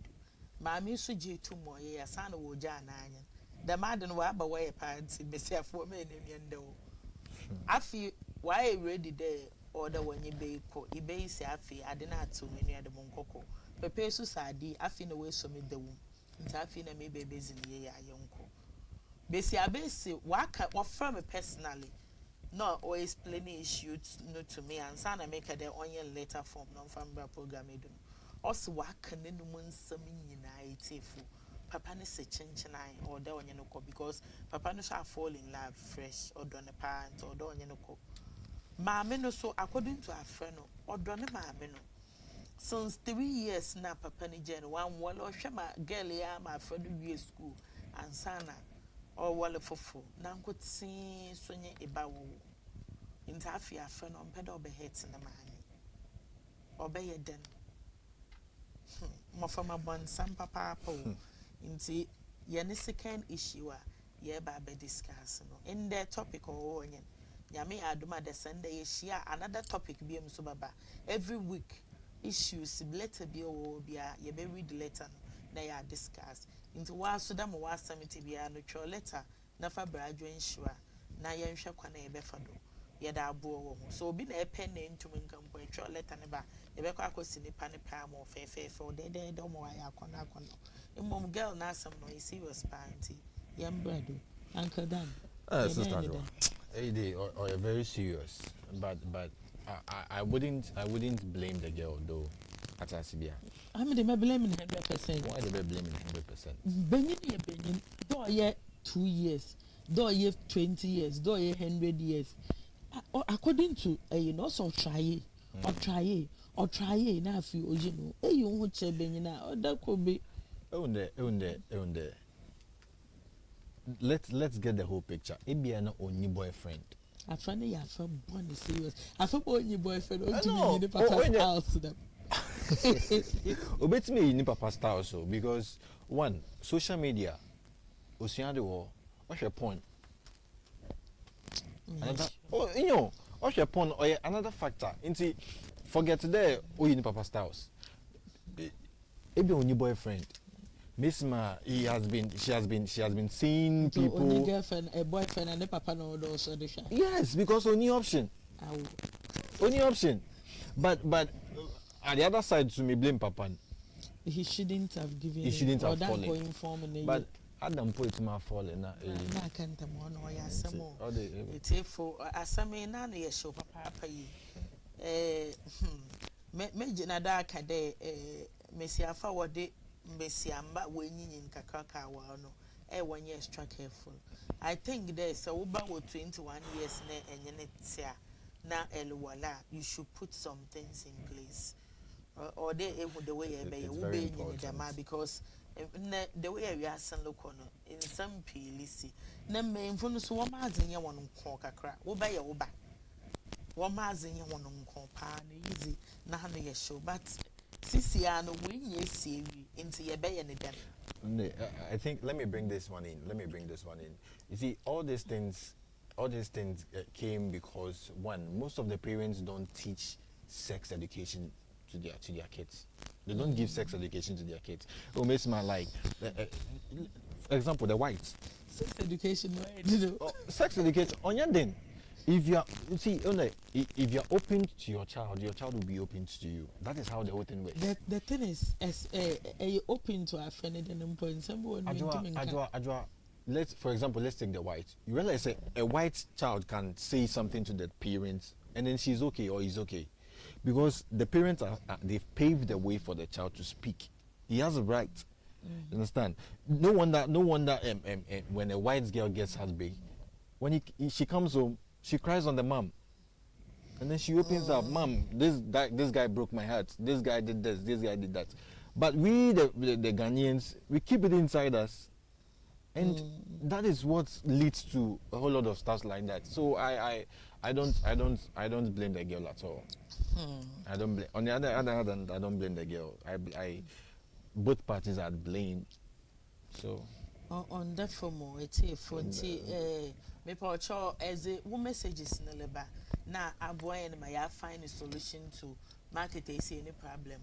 ma me so je tu mo ye ya sana wo ja na anya da ma de no wa ba we party besiafo me ne miende wo afi wa e ready there order when you be ko ibe isi afi ade na atu me no ade mo nkoko pepe su sadi afi na we so me da wo nti afi na me bebe zin ye ya yonko besi abesi waka offer me personally no or explain issues no to me and sana make the onion letter form non family program edu also waka ne no nsam nyina itefu papa ne se chenchen or da onye no ko because papa no shall fall in love fresh or don a parent or do onye no ko maame no so according to our friend no or don maame no since 3 years na papa ni jen one wall or shema girl ya my friend we school and sana or wall fofo na nkotsi sonye eba wo nta afia friend on pedo be hit na maame obeye den mo fama bon sam papa po nti ye ne second issue a ye ba be discuss no in the topic o onye nyame aduma the Sunday ye share another topic bi em so baba every week issues letter bi o bia ye be read letter no na ya discuss nti wa so da mo wa summit bia no tro letter na fa brajo ensure na ye nhwe kwana ye be fa do ye da abo wo ho so obi na e pen na ntum nkampo e tro letter ne ba ye be kwa akosi ni pa ne pa mo fe o de mo ya akona imom girl na asem no is serious party ye mbrado Uncle Dan. Sister Adwa, they are very serious, but I wouldn't blame the girl though. At Asibia. I mean, they may blame 100%. Why they blame 100%? Benyin, do ye 2 years, do ye 20 years, do ye 100 years. According to so try or try now if you know, you won't say Benina, or that could be. Let's get the whole picture. Maybe an only boyfriend. I find you have born serious. I thought only boyfriend or to No. me in the papa's house. Obey me in Papa's style so because one social media, Ocean the war, what's your point? Another, what's your point? Or another factor. Into forget there, in Papa's styles. Maybe only boyfriend. Miss Ma, she has been seeing So people. only girlfriend, a boyfriend, and a papa no also the shine. Yes, because only option. Only option. But at the other side, to me blame Papa. He shouldn't have given. He shouldn't have fallen. Going form in But Adam put him out falling. na can't one or yasamo. All the It's for asame na na show papa yi. Me jina da ka de Messi afa wode Messi amba wenyin kakaka wa no. 1 year extra careful. I think there's a uba with 21 years na na elwala. You should put some things in place. Or they the way you be because the way we are san look on in some PLC. Na main phone so one mazin ya one kakra. Uba ya uba. One mazin ya one pa easy na ya show. But sisi ano win ye see into your bay and again. I think let me bring this one in. You see, all these things came because one, most of the parents don't teach sex education to their kids. They don't give sex education to their kids. It makes me like, for example, the whites. Sex education, Sex education on your then. If you are open to your child will be open to you. That is how the whole thing works. The thing is, as you open to a friend and point someone. Adwa, let's take the white. You realize a white child can say something to the parents and then she's okay or he's okay, because the parents they've paved the way for the child to speak. He has a right. You understand? No wonder when a white girl gets heartbreak, when she comes home, she cries on the mom, and then she opens up, "Mom, this guy broke my heart. This guy did this. This guy did that." But we, the Ghanaians, we keep it inside us, and that is what leads to a whole lot of stuff like that. So I don't blame the girl at all. I don't blame. On the other hand, I don't blame the girl. I both parties are blamed. So on that for more, it's a phone. Me pa cho as a messages na leba na aboy na ma find a solution to market say any problem.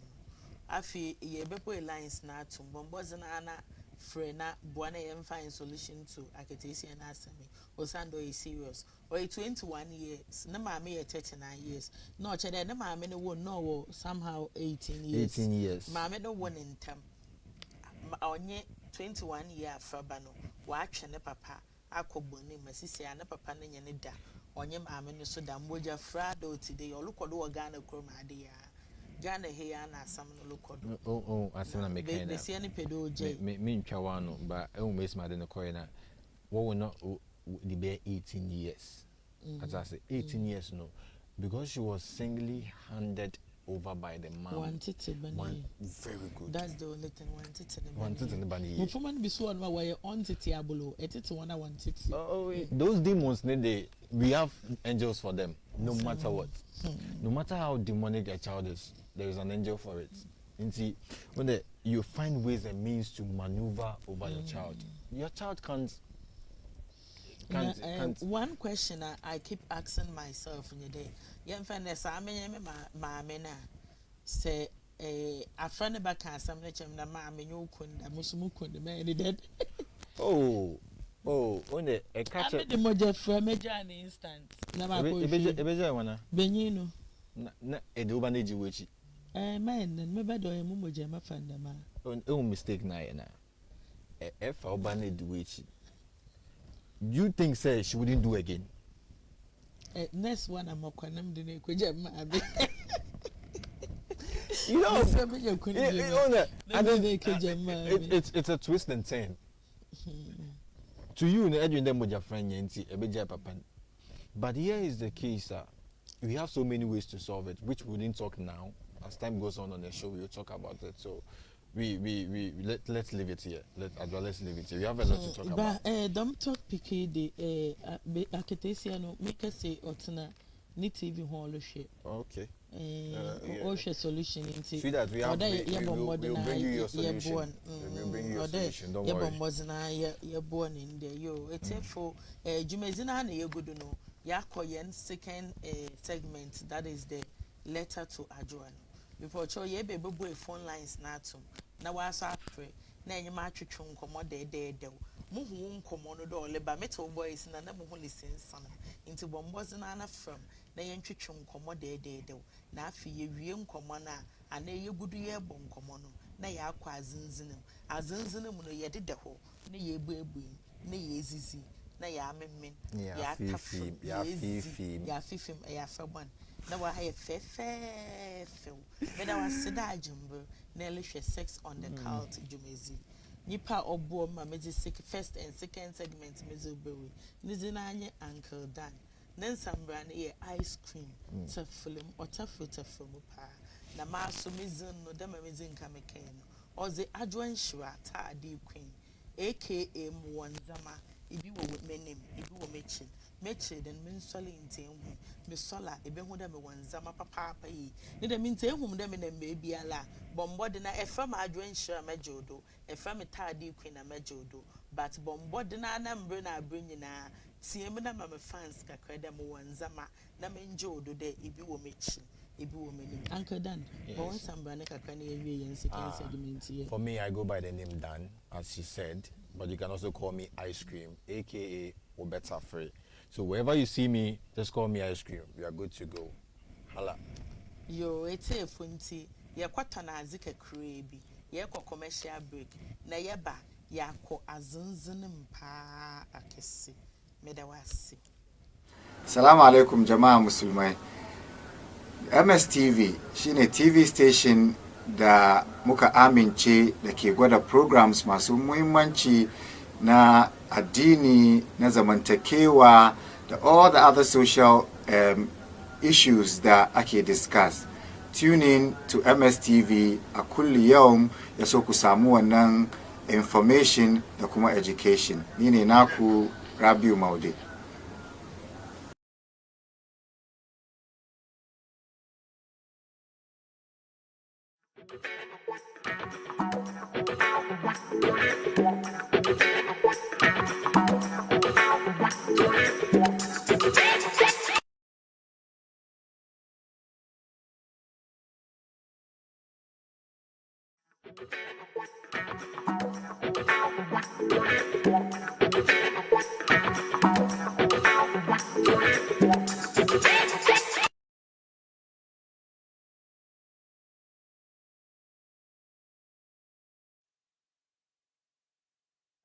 Afi ye bepo lines na to bomboz na free na boana yem find solution to aketesi na asemi. Osando is serious. Or 21 years, na maame 39 years. No chede na maame no won no somehow 18 years. 18 years. Maame no won in term. Onye 21 year afaba no wa atwe ne papa akoboni masisi ana papa na nyane da onye maame no so da mboja frado today olukodo wo Ghana kroma ade ya Ghana he ya na asam no lukodo asem na me kind be se ne pedo je me ntwa wano ba e me smade no koy na wo wo no the be 18 years as I say 18 years no, because she was singly handed over by the man. Very good. That's the only thing. Wanted in the bunny. Woman be so on my way on Titiabolo. It's one I wanted. Those demons we have angels for them, no matter what. No matter how demonic a child is, there is an angel for it. And see, when you find ways and means to maneuver over your child can't. One question I keep asking myself in the day. Young friends, I mean, my mena say a friend about cancer, na mammy, you couldn't, I must move the man dead. Oh, only a catcher. The moja from a journey instant. Never Benino. A dubanage which man, and maybe do a mumoja, my friend, oh, mistake, Nayana. A F or baned which. you think say she wouldn't do again? Next one I'm a quanum de Kuja. You know, It's it's a twist and turn. To you, Edwin, them with your friend Yancy, a big papa. But here is the case. We have so many ways to solve it, which we didn't talk now. As time goes on the show, we'll talk about it. So let's leave it here. Let's leave it here. We have a lot to talk about. But don't talk picky the Aketesiano make us say Otana ni TV hall shit. Okay. Ocean solution into see that we have we'll bring you your solution. We'll bring you your solution. Don't worry. You're born in there. Yo, it's for Jumezina and Yaguduno. Yakoyen second segment, that is the letter to Adjoan. Before cho ye be boy phone lines natum. Na was afraid. Na you match chum commode de. Muhu commono do leba metal boys na muhu listen son. Into bombozana from na yentri chum commode de. Na afi ye wiem commona and ye good ye bon commono. Na ya kwa azinzinum no ye did the ho. Na ye baby, na ye zizi. Na ya memen ya fifi ya fifim ya faban na wa ha fe me da wa seda ajumbo na lehwe sex on the cult jumezi nipa obo ma mezi first and second segment mezi obewe nizi na anye Uncle Dan then sambra na ye ice cream to film or to film pa na ma so mezi no da ma mezi nka meken no oze adwan shira ta adi queen aka Mwanzama ibi wo menem ibi wo mechi den men sole ntenhu me sola ebe hu da me Wanzama papa yi ne da me ntenhu da me na mebi ala bombo de na efa ma adwen hira mejodo efa me taade queen na mejodo but bombo de na na mbre na abrenyi na tie me na ma me fans kakra da me Wanzama na me njodo de ibi wo mechi ibi wo menem Uncle Dan bon sambra ne kakra na yewie yen second segment here. For me, I go by the name Dan, as she said, but you can also call me Ice Cream, aka Obeta Free. So wherever you see me, just call me Ice Cream. We are good to go. Hala. Yo, it's a funty. Ya kwata na azike krebi. Ya kwa commercial break. Na yeba ya kwa azunzuni mpa akesi. Medawasi. Salamu alaikum jama'a musulmai. MSTV shine TV station da muka amince da ke gwada programs masu muhimmanci na addini na zamantakewa da all the other social issues da ake discuss. Tune in to MSTV a kulli yawm ya so ku samu wannan information da kuma education. Ni ne naku Rabiu Maude.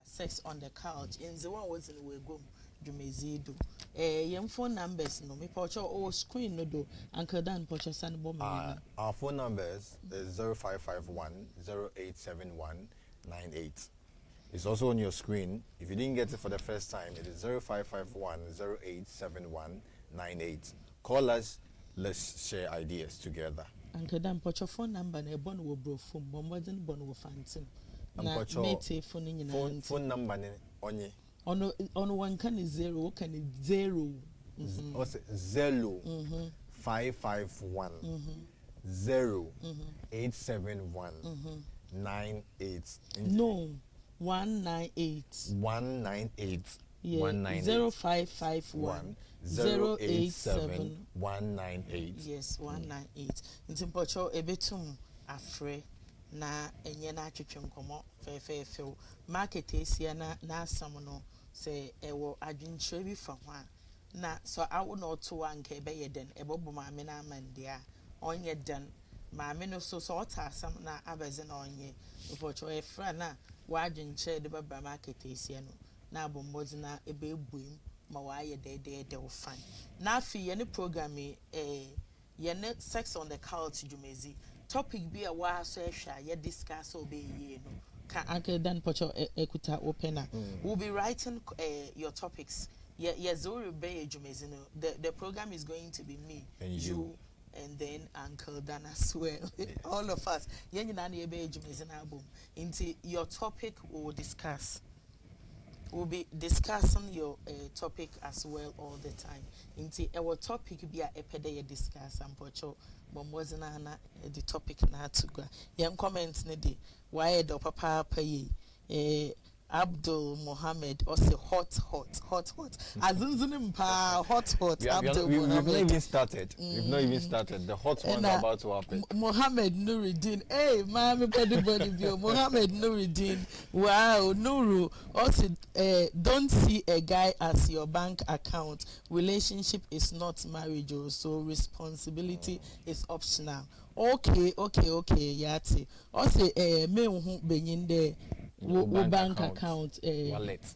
Sex on the couch in the one was in Wegum Jumezido. Young phone numbers no me pocho or screen no do Uncle Dan pocho san bomb. Our phone numbers is 0551 0871 98. It's also on your screen. If you didn't get it for the first time, it is 0551 0871 98. Call us, let's share ideas together. Uncle Dan pocho phone number na bon wo bro phone bombarding bon wo phantom. Na mete phone number ni onye on one can is 0 can is 0 0 551 0 871 98 no 198 yes 0551 087 198 yes 198 ntimpocho ebetum afre na enye na atwetwe nkomo fefefe market esia na asam no se ewo adwinkyerɛ bi fa ho a na so awo na oto anka ebe yeden ebobo maame na amandia onye dan maame no so ota asam na abeze na onye upocho efra na wa adwinkyerɛ de baba market esia no na abombozi na ebe ebuim ma wa ye de wo fine na afi ye ne program ye ne sex on the couch jumezi topic bi a wa so ehwa ye discuss obe ye no ka anke dan pocho ekuta opener we'll be writing your topics ye zoro be jumezi no the program is going to be me and you and then Uncle Dan as well. Yeah. All of us. Yen na na ebe jumezi na album. Into your topic we'll discuss. We'll be discussing your topic as well all the time. Into our topic be a epede ye discuss and pocho bombozi na the topic na to go. Yen comments ne de why do papa pay Abdul Mohammed also hot. Azunzunim pa hot. We've not even started. We've not even started. The hot ones are about to happen. Mohammed Nuruddin. Hey, mommy body bio. Mohammed Nuruddin. Wow, Nuru. Also, don't see a guy as your bank account. Relationship is not marriage, so responsibility is optional. Okay. Yati. Also, me who benyinde. Wo bank account wallet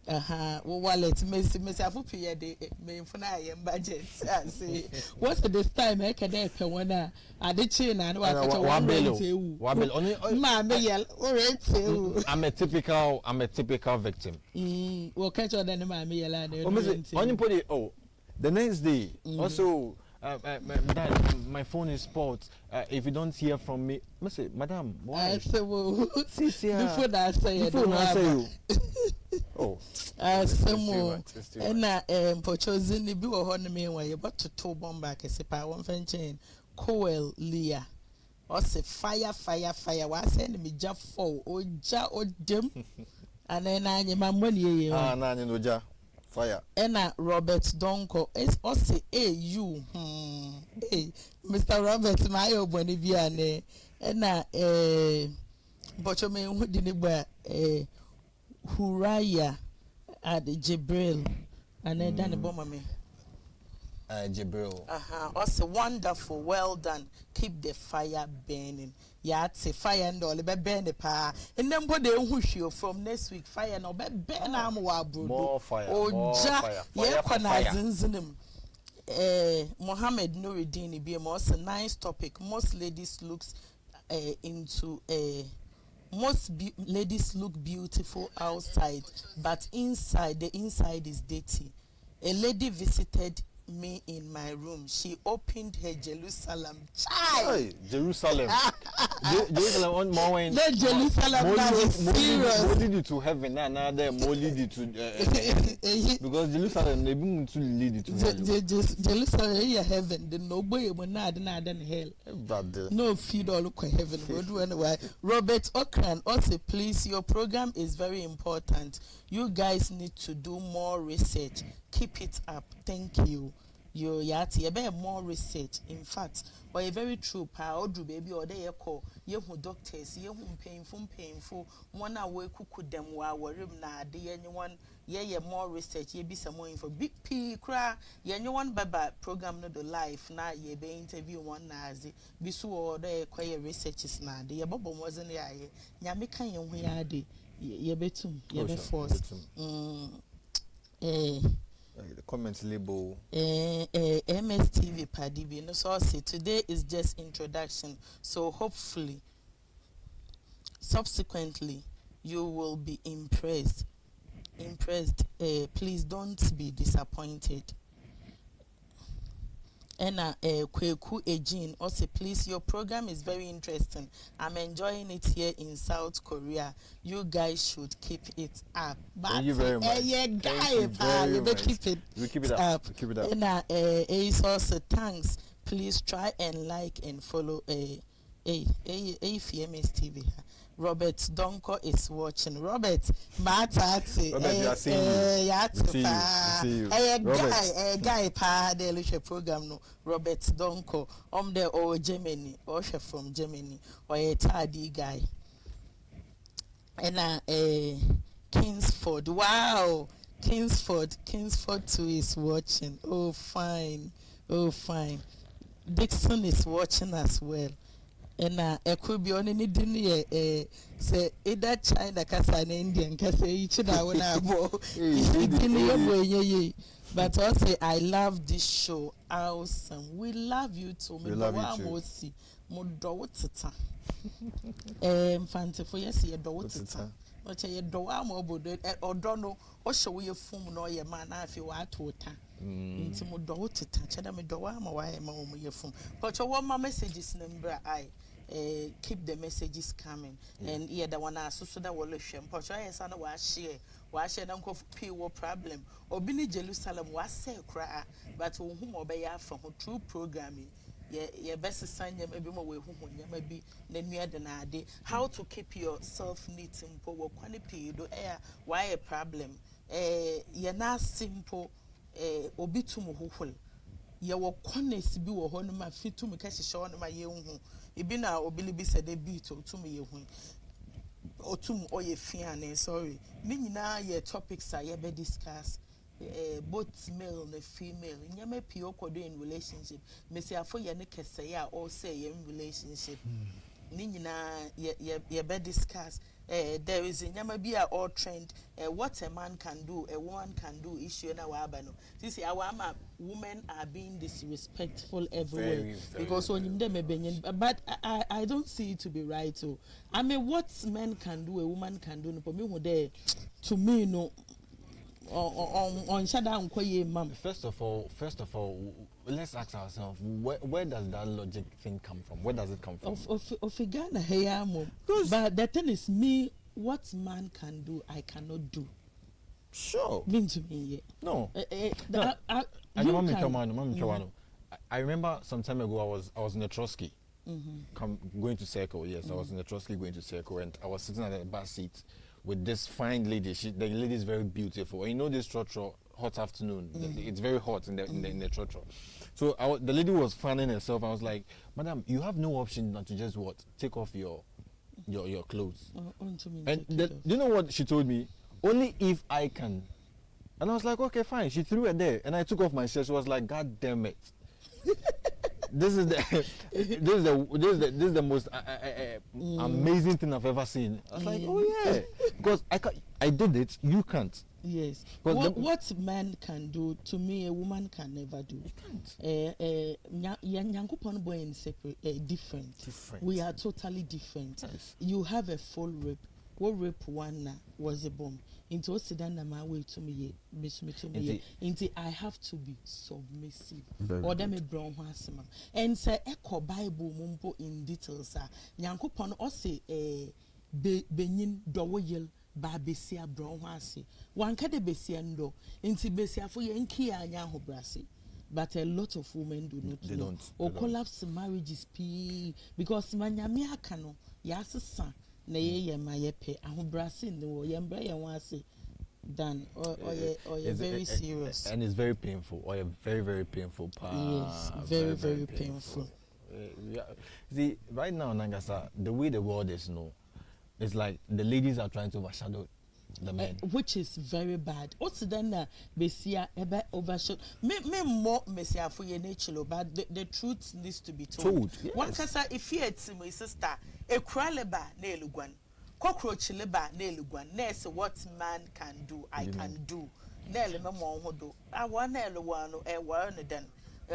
wallet Messi afupi de me mfuna ye budget say what's this time e kede pe wona ade chi na no wa kacha 1 bill only ma me yel o rent ewu I'm a typical victim wo kacha den ma me yel and only put it the next day also Dad, my phone is spoiled. If you don't hear from me, I say, Madam, why? I say, before that, I say you. Oh, I say, and Pochozin, the Bill Honey me where you but to two bomb back as a power one chain, Coel Leah. Or say, fire. Why send me Jaff for or ja or dim? And then I am my money. No, ja. Fire. Ena Robert Donko is also you. Hey, Mr. Robert Mayo Boniviane. Ena Bochome Hudiniba Huraya at Jibril and then Danny Bomame. Jibril. Also wonderful, well done. Keep the fire burning. Yatse fire and all be burn the pa. And then what they wish you from next week fire no be burn am wa bro. More fire. Mohammed Nuruddin be a nice topic. Most ladies look beautiful outside, but the inside is dirty. A lady visited me in my room. She opened her Jerusalem child. Hey, Jerusalem. Jerusalem on more when the Jerusalem now is serious. What did you to heaven now there more lead you to because Jerusalem they bring to lead you to hell. Jerusalem is heaven. The no boy when not hell. No feed all look heaven. We'll do anyway. Robert Okran also please your program is very important. You guys need to do more research. Keep it up. Thank you. You yati be more research. In fact, but a very true pa odru baby or they call you doctors, you painful. One away kuku them wa worry na de anyone ye more research, ye be some more info. Big P cry, ye anyone baba program no the life na ye be interview one nazi. Bisu or they quite researches na de bobo wasn't ya ye. Nyamika yon ya de ye betum, ye be force. The comments label MSTV Padibi. No, so say today is just introduction. So hopefully, subsequently, you will be impressed. Please don't be disappointed. And Kweku Ejin also please your program is very interesting. I'm enjoying it here in South Korea. You guys should keep it up. Thank you very much. Keep it up. Keep it up. And Ace also thanks. Please try and like and follow FMS TV. Robert Donko is watching. Robert, Matati. Robert, you are seeing you. A guy, pa, the Lucia program, no. Robert Donko, the old Germany, or from Germany, or a tardy guy. And Kingsford, wow, Kingsford too is watching. Oh, fine. Dixon is watching as well. and a could be on any dinner, say, that China Casa and Indian Casa each and hour. But I say, I love this show. Awesome. We love you too. We love you too. Modotita. Fante for yes, your daughter. But your door mobile or don't know, or show your phone or your man if you are to ta. Into Modotita, Chadam Doama, why am I your phone? But your one my messages number I. Keep the messages coming, and yeah, the one I so that will share. But I son was share don't go for problem. Or Billy Jerusalem was say cry, but whom obey from true programming. Yeah, best sign you maybe more way whom you maybe then near the nade. How to keep yourself neat and poor quantity do air why a problem? You're not simple, obitum who. Ya wo kones bi wo ho no ma fitu me ka hihye wo no ma ye hu ebi na obili bi se de bi to tum ye hu otum oye fiane sorry me nyina ye topics a ye be discuss both male and female nyama pie okodo in relationship me se afo ye ne kese ya all say ye in relationship ni nyina ye be discuss there is a nyama bi a all trend what a man can do a woman can do issue na wa aba no see our women are being disrespectful everywhere very because when them but I don't see it to be right so I mean what men can do a woman can do no for me who there to me no on shada nkoye mam first of all let's ask ourselves where does that logic thing come from? Where does it come from? Of Ghana here but the thing is me what man can do I cannot do. Sure. Mean to me no. I remember some time ago I was in a Trotsky going to Circle. Yes, I was in a Trotsky going to Circle and I was sitting at the back seat with this fine lady. The lady is very beautiful. And you know this trotro hot afternoon. It's very hot in the trotro. So the lady was fanning herself. I was like, "Madam, you have no option than to just take off your clothes." And do you know what she told me? Only if I can. And I was like, "Okay, fine." She threw it there, and I took off my shirt. She was like, "God damn it." This is the most amazing thing I've ever seen. I was like, oh yeah, because I did it. You can't. Yes. What man can do to me, a woman can never do. You can't. Boy and separate, different. We are totally different. Yes. You have a full rip. What rip one was a bomb. Into Osidana my way to me, into I have to be submissive. Or them a brown hasma. And say echo Bible mumpo in details. Nyankopon ose benyin dowoyel ba besia brown hasi. One kade besia ndo. Inti besia for yenki anya hobrasi. But a lot of women do not they know. Don't. Or collapse marriages because manyamia kano yasa na ye ma ye pe ahobrasi no ye mbra ye wan say done or very serious and it's very painful or very very painful yes very painful. Yeah. See right now Nangasa the way the world is no it's like the ladies are trying to overshadow the men which is very bad also then besia ebe overshot me more mesia for your nature but the truth needs to be told. Yes. One kasa if you my sister a kraleba na elugwan cockroach leba na elugwan nurse what man can do I can do na elema mo hodo awa na elwa no e wa no den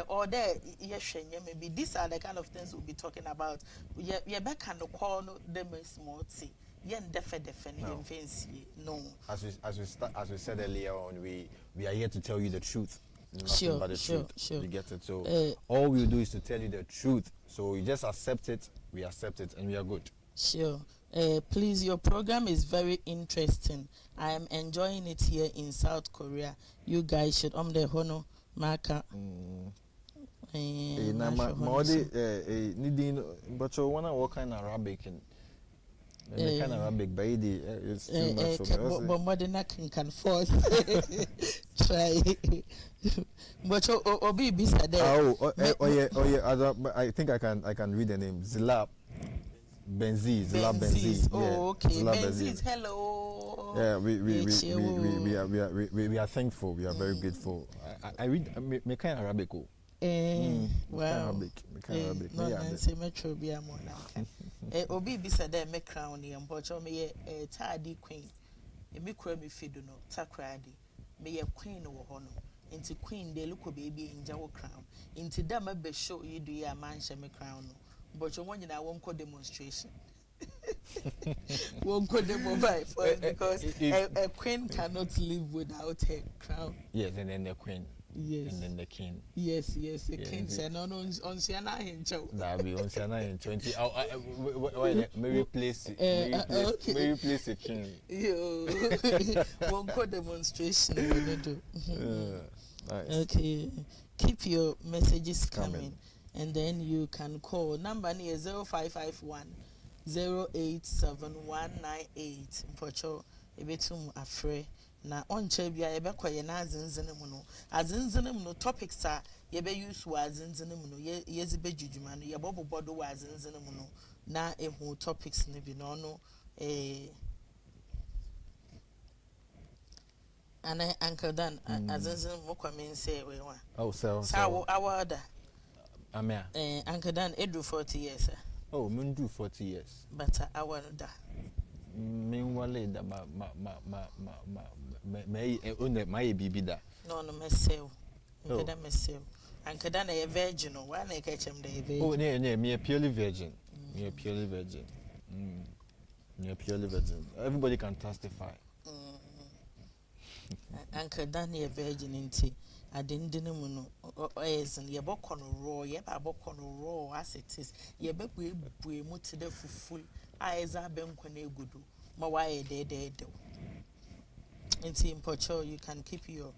or there yehwenye maybe these are the kind of things we'll be talking about ye be can call no them small tea yen defe no as we said earlier on we are here to tell you the truth. Sure. You get it. So all we'll do is to tell you the truth. So you just accept it, we accept it, and we are good. Sure. Please, your program is very interesting. I am enjoying it here in South Korea. You guys should the honor marker. But you wanna work in Arabic and kind of Arabic, but it's too much for me. But more than I can force. Try. But Obi Bisa there. I think I can read the name. Zilab Benziz. Zilab Benziz. Oh, okay. Benziz. Hello. Yeah, we are thankful. We are very grateful. I read me kind of Arabic. Wow. No, Nancy Metro be a monarch. Obi bisa de me crown ye mpocho me ye tardy queen. E me kura me fidu no takradi. Me ye queen wo ho no. Inti queen de look baby in jawo crown. Inti da me be show you do ya man she me crown no. But you want na won ko demonstration. Won't go demo by first because a queen cannot live without her crown. Yes, and then the queen. Yes. And then the king. Yes, the king. On Siena in Chow. That be on Siena in 20. Maybe replace it. Maybe replace the king. You won't go demonstration. Nice. Okay. Keep your messages coming. And then you can call. Number is 0551 087198. Mpocho ebetum afre. Na onche bia ye bekwaye na azinzene mu no azinzene mu no topics a ye be use wa azinzene mu no ye zibe jujuma no ye bobodo wa azinzene mu no na ehu topics ne bi no no ana Uncle Dan azinzene mu kwa me say we wa so awada amia Uncle Dan edu 40 years oh mun do 40 years but awada meanwhile da my bibi da no mesel nkeda mesel ankeda na ye virgin no why na catch him the virgin oh no me purely virgin me purely virgin me purely virgin everybody can testify ankeda na ye virgin nti adendene mu no oyezin ye bokono raw ye ba bokono raw as it is ye bebue mu te da fuful aiza benko na egudu ma waye de in Pocho, you can keep your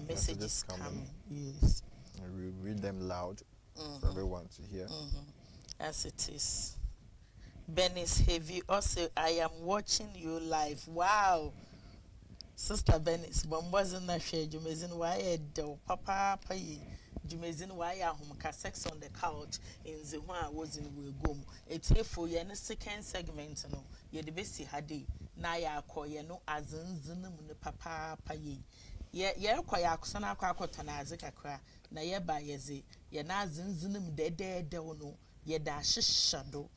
messages coming. Yes. I will read them loud for everyone to hear. As it is. Benis Heavy also, I am watching you live. Wow. Sister Benis, Bombazin na share Jumezin why do papa pay Jumezin why home sex on the couch in Zihua was in Wigum. It's a for your second segment no. Ye the best hadi. Na ya akọ ye no azinzin mu ne papa paye ye akọ ya akusana akọ na azikakra na ye ba yeze ye na azinzin mu de wono ye da hyehyado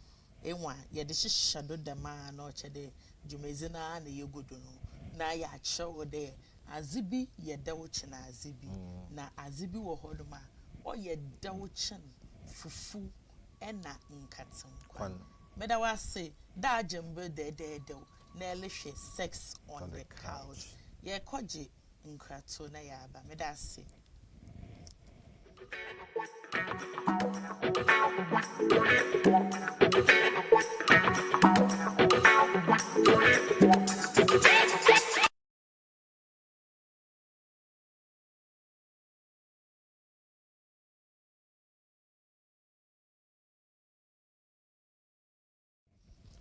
enwa ye de hyehyado de ma na ochede dwumezi na ye gudu no na ya akyerɛ de azibi ye da wo chi na azibi na azibi wo hodoma o ye da wo chi fufu ena nkatem kwa meda wa say da jembe de Nelly sex on the couch. Ye koji nkrato na yaba medase.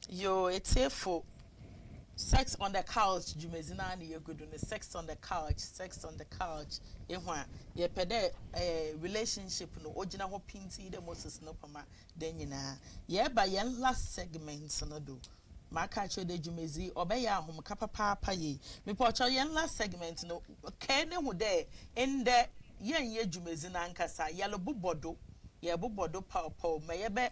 Yo, it's here for sex on the couch, Jumezina and you good on the sex on the couch. Ehwa, ye pede relationship no ojina ho pinti de Moses no pama then yina. Ye ba yen last segment no do. Maka cho de Jumezi obeya hom kapa papa ye. Me pocho yen last segment no kene hu de in the ye Jumezina nkasa yalo bubodo. Ye bobodo pow meyebe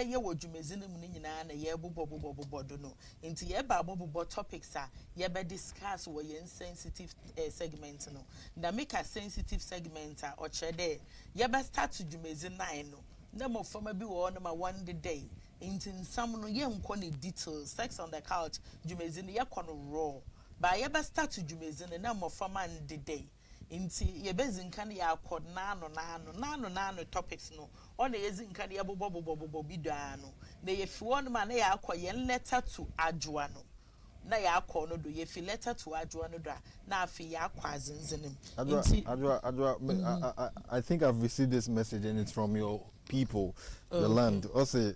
ye wo dwumezine mu nyina na ye bobodo no nti ye ba bobo topics a ye be discuss wo ye sensitive segment no na make a sensitive segment a o chede ye be start dwumezine 9 no na mo fama bi wo no ma one day nti nsam no ye nko ne details sex on the couch dwumezine ye kono raw ba ye be start dwumezine na mo fama day inti ye bezinkan ya akod nano topics no ona yezinkan ya bobo bidwa no na ye fi won ma na ya akoye letter to adwoa no na ya akọ no do ye fi letter to adwoa no do na afi ya akọ azinzinim adwoa I think I've received this message and it's from your people, the land. Also,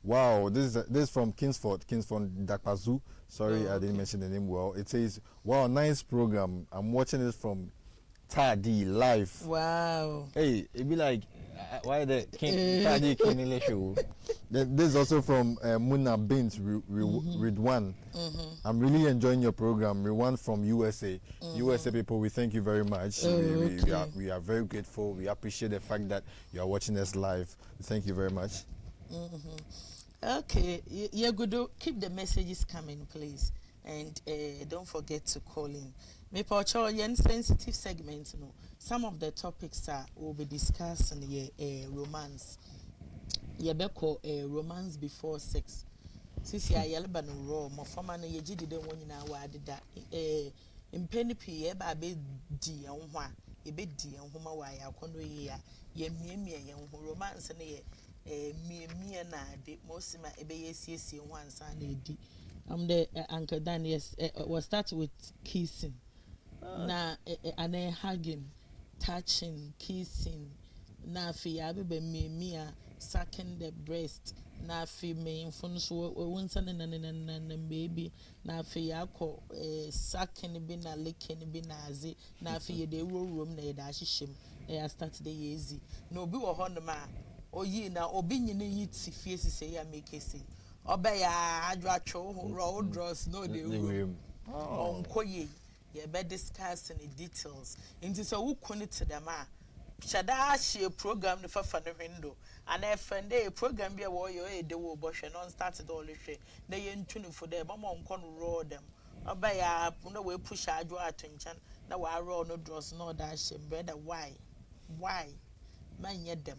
wow, this is from Kingsford Dakpazu. Sorry, I didn't mention the name well. It says, wow, nice program. I'm watching it from Tadi live. Wow. Hey, it be like Why the King show? This is also from Muna Bint Ridwan. I'm really enjoying your program. Ridwan from USA. USA people, we thank you very much. We are very grateful. We appreciate the fact that you are watching us live. Thank you very much. Okay, yeah, good. Keep the messages coming, please, and don't forget to call in. Me pocho yen sensitive segment, no. Some of the topics will be discussed in romance. Yebeko romance before sex. Sisi ayelba no raw. Mo forma no yejidi de woni na wa adida. Impeni pi eba be di enhwa. Ebe di enhoma wa ya kono ye ye miemie ye romance ne ye miemie na ade mosima ebe ye siesie ho ansa na edi. The Uncle Dan, yes, we'll start with kissing. Na and hugging, touching, kissing. Na fi abe me sucking the breast. Na fi me funso wonsa na baby. Na fi yako sucking bi na licking bi na azi. Na fi de room na da hihim. Start the easy. No bi wo ho no ma oyi na obi nyine yi ti fie sise ya make say. Obeya adwacho road draws no the room. Onkoye ye be discussing the details. Into so who koni to them shada she program the fa no window and a friend day program be wo yo e de wo bo hwe non started all the hwe na ye ntunu for them mama onko no road them. Obeya no we push adwo attention na wa road no draws no that she brother why man yet them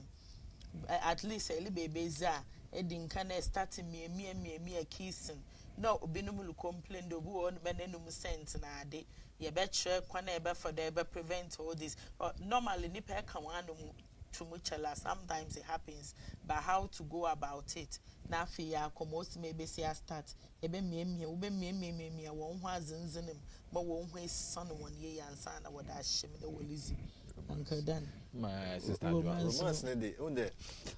at least a little baby za edin kana starting me kissing no obinum lu complain do bu on menenum sent na ade ye be try kwana e be for the be prevent all this normally nipa kan anu too much sometimes it happens but how to go about it na fi ya komos maybe say start e be me won ho azinzinim but won ho son won ye yansa na wada him the wolizi Uncle Dan. My sister, romance.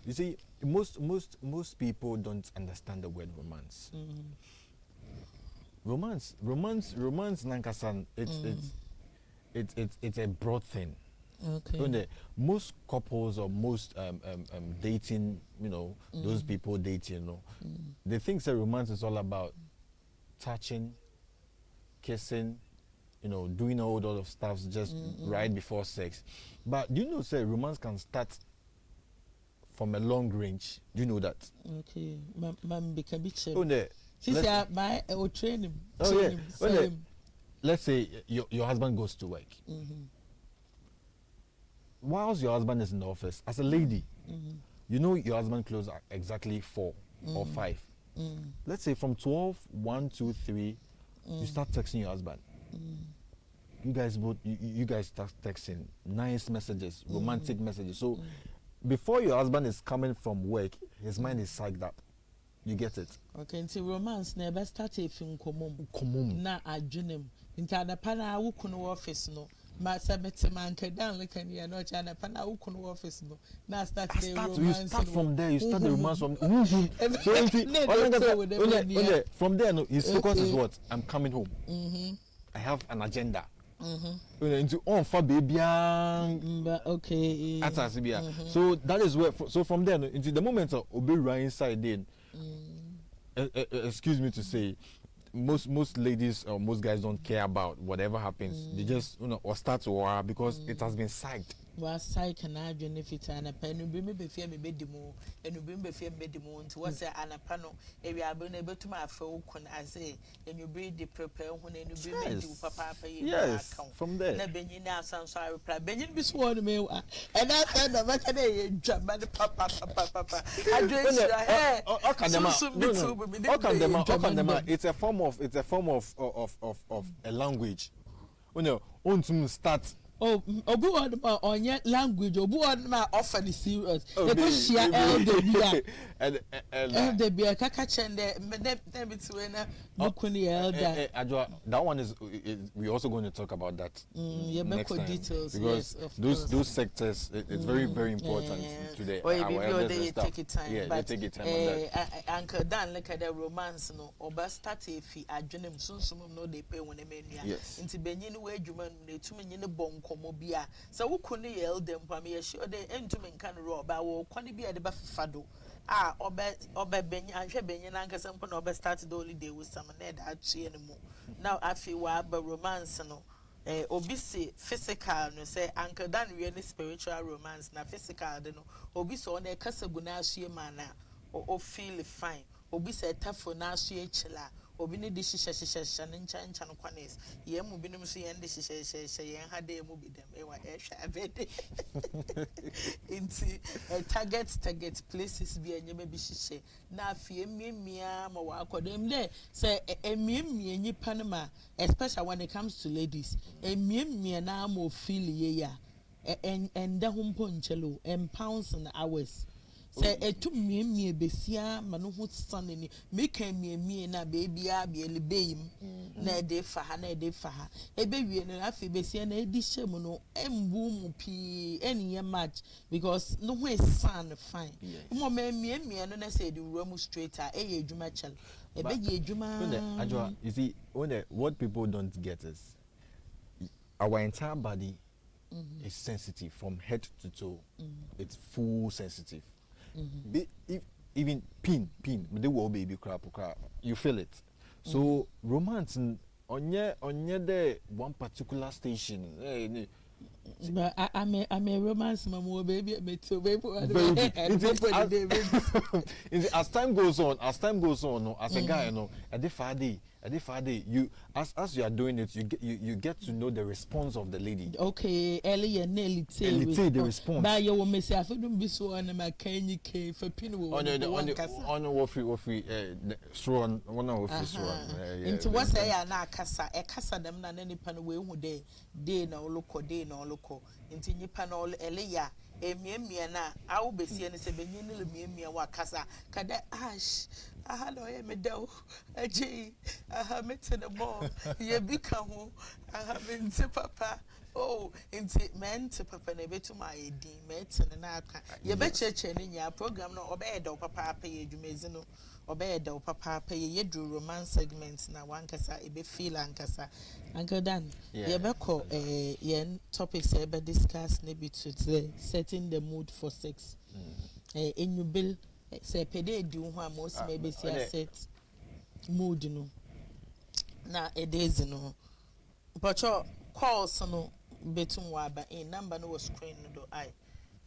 You see, most people don't understand the word romance. Romance, Nankasan. It's a broad thing. Okay. Most couples or most dating, those people dating, they think that romance is all about touching, kissing, doing all lot of stuff just right before sex. But do you know, say romance can start from a long range? Do you know that? Okay. Ma'am, become bit. Training. Let's say your husband goes to work. Whilst your husband is in the office, as a lady, your husband closes at exactly 4 or 5. Let's say from 12, 1, 2, 3, you start texting your husband. You guys start texting nice messages, romantic messages. So before your husband is coming from work, his mind is psyched up. You get it? Okay, until romance never started from komom. Na adjunem. Into the pana wukunu office no. Masa Uncle Dan look and you know China pana wukunu office no. Na start the romance. You start from there. You start the romance from. From there, no. His focus is what? I'm coming home. I have an agenda. Into for baby. Okay. So that is where. So from there, into the moment of Obi right inside, then. Excuse me to say, most ladies or most guys don't care about whatever happens. They just or start to war because it has been psyched. Was psych and I join if it's an apano, be fear me bedimo, and you bring be fear bedimo to what's an apano. If you are been able to my folk when I say, and you breed the prepare when you bring me papa. Yes, from there. Never been now, some sorry reply. Benjamin be sworn me, and I said, no, what can I jump by the papa. I dress your hair. It's a form of a language. Start. Obu on your language, Obu on my offer is serious. The share elder elder be a kakachende, then between Mukuni elder. That one is we're also going to talk about that. Next time, details, because yes, those sectors it's very, very important today. They take it time. Yeah, but they take it time on that. Uncle Dan look at the romance no oba start if I join them soon no they pay when they yes. into Benin where you man they too many bonk nkomo bia so wo kunu ye eldem pa me sure de entumi nka no ro ba wo kwani bia de ba fado obe benya ahwe benya na nkasa mpo na obe start the holiday with some na da atue ne mu now afi wa ba romance no obi se physical no say uncle dan really spiritual romance na physical de no obi so na kasa gu na asue ma na o feel fine obi se tafo na asue chila obi ne de hyehyɛ ne ncha no kwanes ye mu binom so ye de hyehyɛ ye ha de mu bidem ewa ehwa abede inti target places bi anyema bi hyehyɛ na afie miemia ma wa akodem de say emiemia nyipa ne ma especially when it comes to ladies emiemia na ma feel ye ya enda ho mpo nchelo pounds and hours say etu miemie besia manu ho saneni meka miemie na baby a be elebeim na de fa ha ebe wie no afi besia na edi hyem no embu mu pi eniye match because no ho san fine mo miemie no na say the room straight a eye adwuma chel ebe ye adwuma Ajwa, you see what people don't get is our entire body is sensitive from head to toe. It's full sensitive. If even pin, they will baby crap, you feel it. So romance on the one particular station. But I'm a romance mama baby me too baby. As time goes on, no, as a guy, no, at the Friday, you as you are doing it, you get to know the response of the lady. Okay, earlier nearly the response. But you will miss if I don't be so on my candy cake for pin on what free swan one of swan. Into what say na kasa them na any pan we who day na loco into nipa no elia emiemia na awo besie ne se benyi ne emiemia wa kasa kada ash aha no ye medel aji aha mete the ball ye bika ho aha mente papa oh into mente papa na betuma edi mete na aka ye be cheche ne nya program no obeyeda papa apa ye dwumezi no obeyeda papa apa ye dru romance segment na wankasa ebe feel ankasa Uncle Dan, ye beko yen topics ebe discuss maybe today setting the mood for sex. In you bill say pede di ho most maybe say set mood no. Na e days no. But your calls no betum wa ba in number no screen no do I.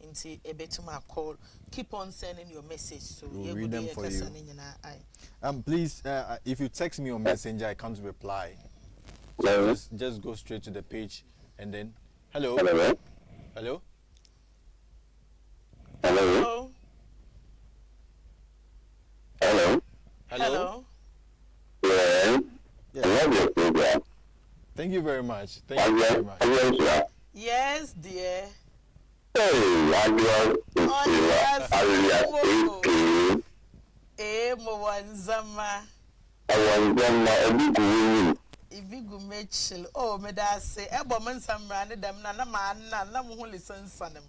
Inti e betum a call. Keep on sending your message so we'll read them for you. Please if you text me on Messenger I can't reply. So just go straight to the page and then hello. Hello. Hello. Hello. Hello. Hello. Yeah. I love your program. Thank you very much. Thank you very much. Yes, dear. Hey, Ibigu Mitchell, oh, Medase, Eboman Samran, them Nana man, Nana Mulison Sanem.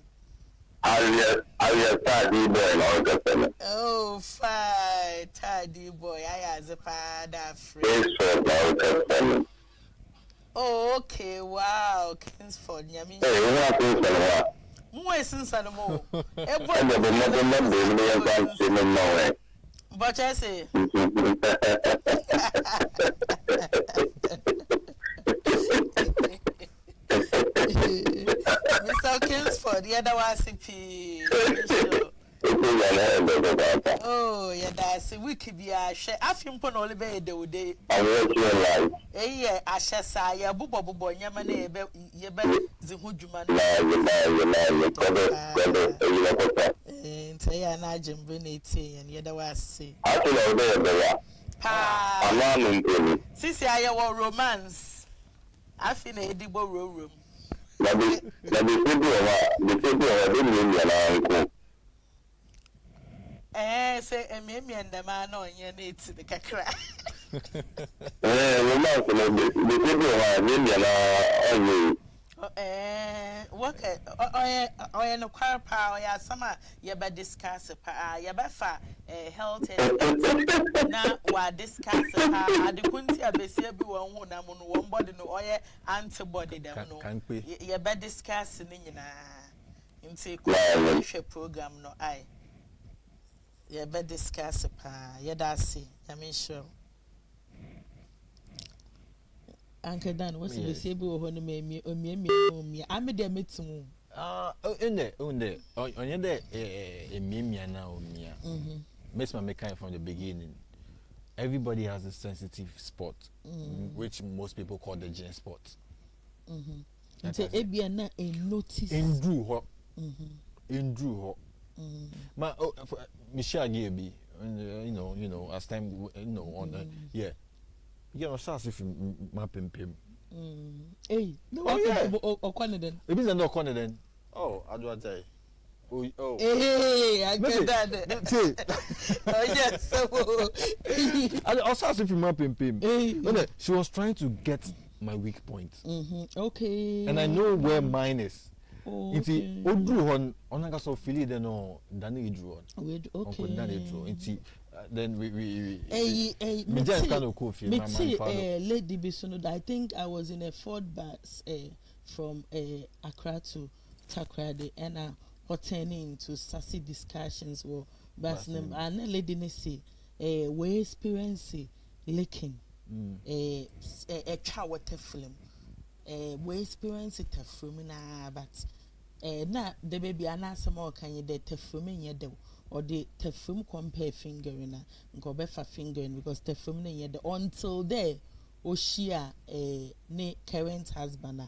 Oh, fine, tidy boy, I as a father free. Oh, okay, wow, Kingsford, Yami. More since animal. But I say, Mr. Kingsford, the other was oh, yeah, that's a wiki be a share. I think on only bay the day. Eh, I shall say, a bubble boy, Yamane, Zihujuman. And say, an agent Benity, and the other was say. Sissy, I have romance. I feel a debo room. Say a meme and the man on your needs the cacra. Work no pa or sama yeba discuss pa yeba health na wa discuss pa adekunti abesi abi won hu na mo no won body no oye antibody dem no yeba discuss ni nyina nti ko hwe program no ai yeba discuss pa yeda ase yame sure. Uncle Dan, what's the same with me? I'm a damn it. On the Mimia now, Mia. Miss my mechanic from the beginning. Everybody has a sensitive spot, which most people call the gene spot. Until Ebiana a notice in Drew Hop. In Drew Hop. My Michelle Gaby, you know, as time, on, yeah. You know, start if you mapping him. Hey, no, or Coniden. It is no Coniden. Oh, I do say. Oh, hey, I get that. Oh, yes. I start if you mapping him. She was trying to get my weak point. Okay. And I know where mine is. Okay. Odru on I got so feel it no Danny drew on. Okay. Danny drew. Then we me just kind of cool feel my lady Bisono. I think I was in a Ford bus from Accra to Takoradi and attending to sassy discussions were bus and a lady say we experience leaking a child water film we experience it from na but na the baby anasa more can you de from in or the tefum compare fingering and go befa fingering because tefum ne until there Oshia ne current husband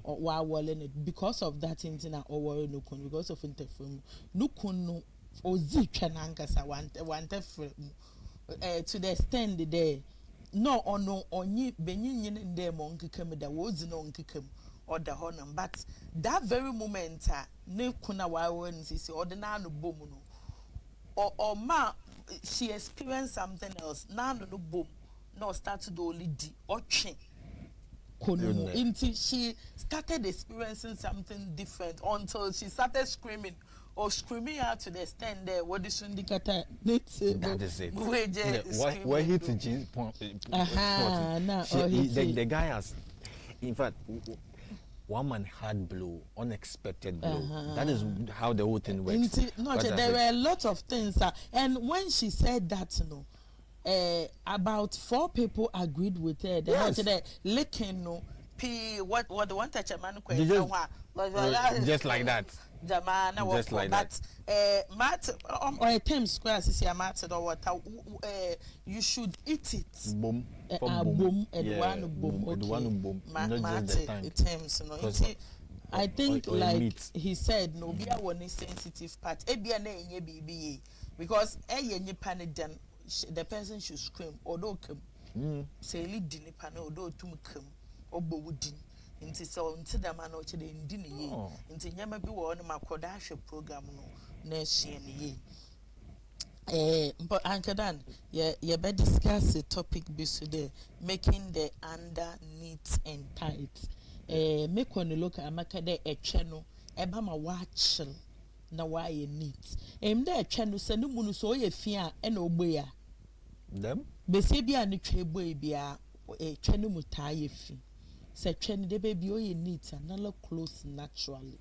or while walling it because of that intina or worry no kun because of interfum no kun no or zichanangasa one tefum to the extent there no or no on ye benin in there monkey came that was no kikem or the honor but that very moment ne kuna wa see or the nano bomuno or ma she experienced something else now no boom no started only di or chain she started experiencing something different until she started screaming out to the extent there what is indicata that is it where he to G the guy has in fact one man had blow, unexpected blow. That is how the whole thing works. There were a lot of things, and when she said that, about 4 people agreed with her. They had the licking, what the one touch a man just like that. Just like that. Matt or a Thames Square, Matt or what? You should eat it. Boom. Boom and one boom. I think like he said, no be one sensitive part. Because the person should scream or don't come. Say lead in the panel or don't come or bowdin. Inti so nti da ma no chede ndi ne ye nti nyama bi wo no makoda hwe program no na ehie ne ye but Uncle Dan ye be discuss the topic bi so there making the under neat and tight make one look amaka de etwe no e ba ma wa chil na wa ye neat de etwe no se no mu no so ye fi a e na ogbe ya dem be se bi a ne twe boy bia etwe no mu ta ye fi se twene de baby o ye neat and not close naturally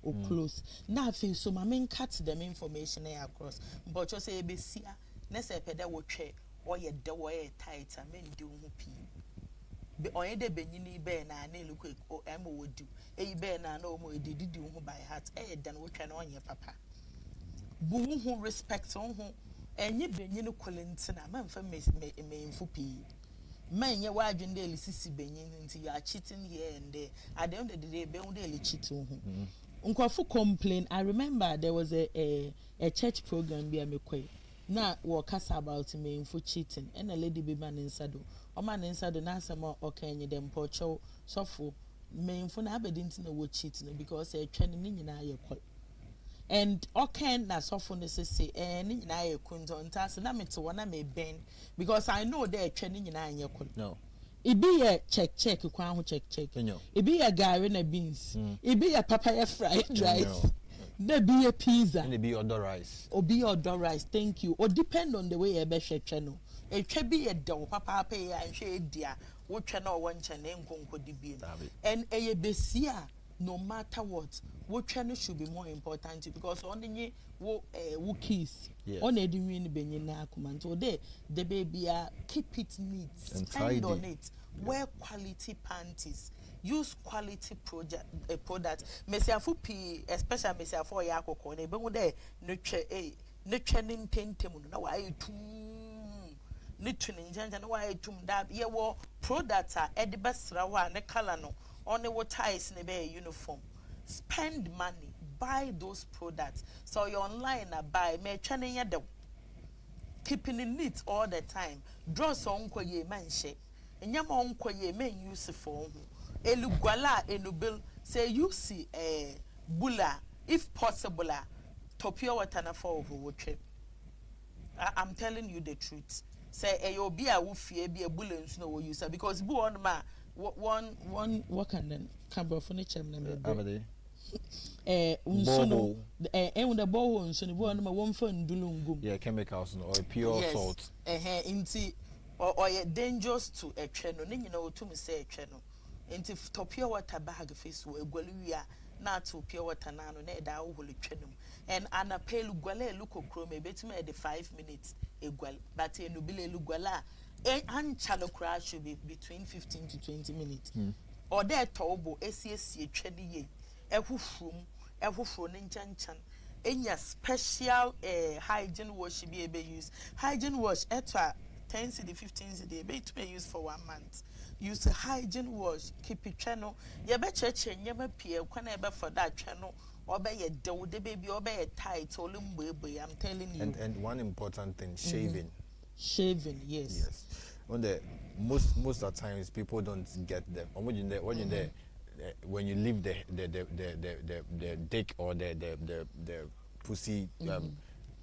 or close now feel so my main cut them information across but you say be sia na se pede wo twe o ye de wo ye tight and men do hu pi be onye de benyini be na na eluko o am wo du e be na na o mo didi hu by heart e dan wo twe na onye papa bu hu respect hu enye benyini kolentina man fa me mfu pi man ye wadwin dey sisi benyin nti you are cheating here and there at the end of the day be won dey cheating unkofu complain. I remember there was a church program be amekwe na wo kasa about me for cheating and a lady be man inside o man inside na asema okenye dem pocho sofo me for na abedinti na wo cheating because e twene ni nyina ye kwol and oken na sofo ne sese ni nyina ye kunto ntase na mete wona me ben because I know they twene nyina ye kwol no Ibi ye check kwa ho check. Ibi ye gari na beans. Ibi ye papaya fried rice. Na be ye pizza. And be other rice. Obi other rice. Thank you. Or depend on the way ye be channel. E twa bi ye do papa pay ya nhwe dia. Wo twa na wo nche na nkonko di bi. And ye besia no matter what. Wo twa no should be more important because on the wo keys. On edi win benye na akumanto de the baby keep it neat. Spend on it. Wear quality panties. Use quality product. Mesiafu P, especially Mesiafu Yakoko, ne be there, nurture tentem, no why to nutrient, and why to that ye war products are at the best rawa, ne calano, on the ties ne be uniform. Spend money, buy those products. So you're online buy, me channel ya do. Keeping it neat all the time. Draw some kwa ye manche. And yama unko ye men use for elugwala enubil say you see bula if possible topia water na for over. I'm telling you the truth. Say you be a woofy be a bula no user because bu on ma one what can then camera furniture number unsono when the ball unsono bu on ma one phone dulungum yeah chemicals no or pure salt inti or dangerous to a channel ni nyina otum say a channel inti topia water bag face wo egwaluya na to pure water na no na da wo hole channel and anapelu gwala luko chrome betima e 5 minutes egwal but enubile lugwala anchalo crash should be between 15 to 20 minutes or there tobo esie twede ye ehufrum ne nchanchan enya special hygiene wash be ebe use hygiene wash etwa 10 cedi 15 cedi be to use for 1 month. Use a hygiene wash keep it channel ye be cheche nyema pie kwana ebe for that channel or be ye do the baby or be ye tight or lumbe. I'm telling you. And one important thing, shaving. Shaving, yes. On the most of the times people don't get them. When you leave the dick or the pussy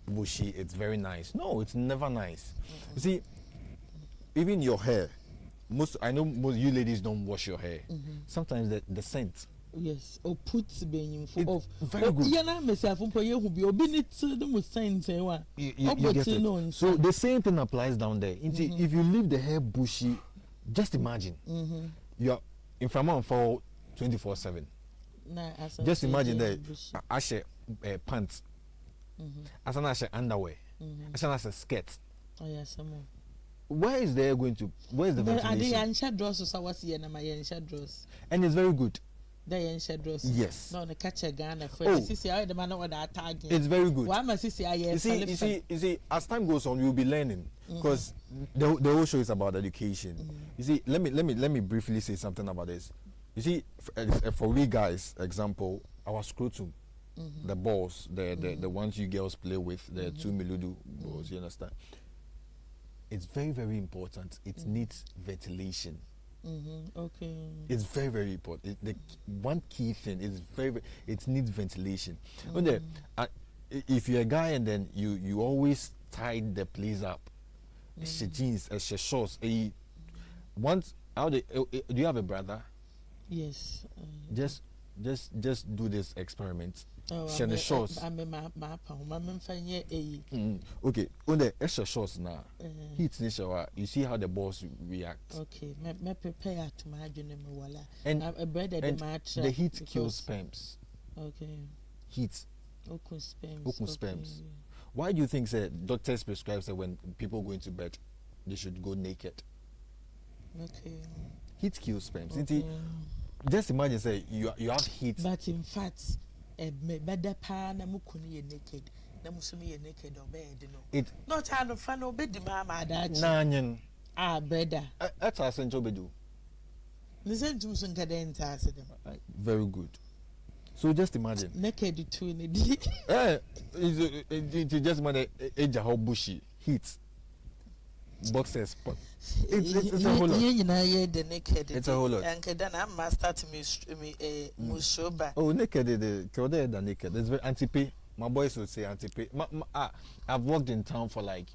bushy, it's very nice. No, it's never nice. You see, even your hair. I know most you ladies don't wash your hair. Sometimes the scent. Yes, or put being of very good. Yana myself for you who be obedient to the most sense. You get it. So the same thing applies down there. If you leave the hair bushy, just imagine you are in Fairmont for 24/7. Just imagine that I share pants, as an underwear, as an skirt. Oh yes, some. Where is the ventilation? And it's very good. Yes. No, the catcher Ghana for the man over that tag. It's very good. Why must you see, as time goes on, you'll be learning because the whole show is about education. You see, let me briefly say something about this. You see, for we guys, example, our scrotum, the balls, the ones you girls play with, the 2 miludu balls, you understand? It's very, very important. It needs ventilation. Okay. It's very, very important. The one key thing is it needs ventilation. If you're a guy and then you always tie the place up, jeans, shorts. Once do you have a brother? Yes. Just do this experiment. I'm shorts. Okay. On the extra shorts now, heat shower. You see how the balls react. Okay. Me prepare to my wala. And the heat kills sperms. Okay. Heat. Okun sperms. Why do you think doctors prescribe that when people go into bed, they should go naked? Okay. Heat kills sperms. Okay. Just imagine, you have heat. But in fact, better pa na mukuni ye naked. Na musumi ye naked or bed, no. It not hand of fun or bed, mama. Nanyan. Brother. That's our central bedu. Listen to some cadence. Very good. So just imagine. Naked to in it's just man age how bushy heat. Boxers, but it's a whole lot. It's a whole lot. And then I must start to mushoba. Oh, naked, the naked. It's very anti-pay. My boys would say anti-pay. I've worked in town for like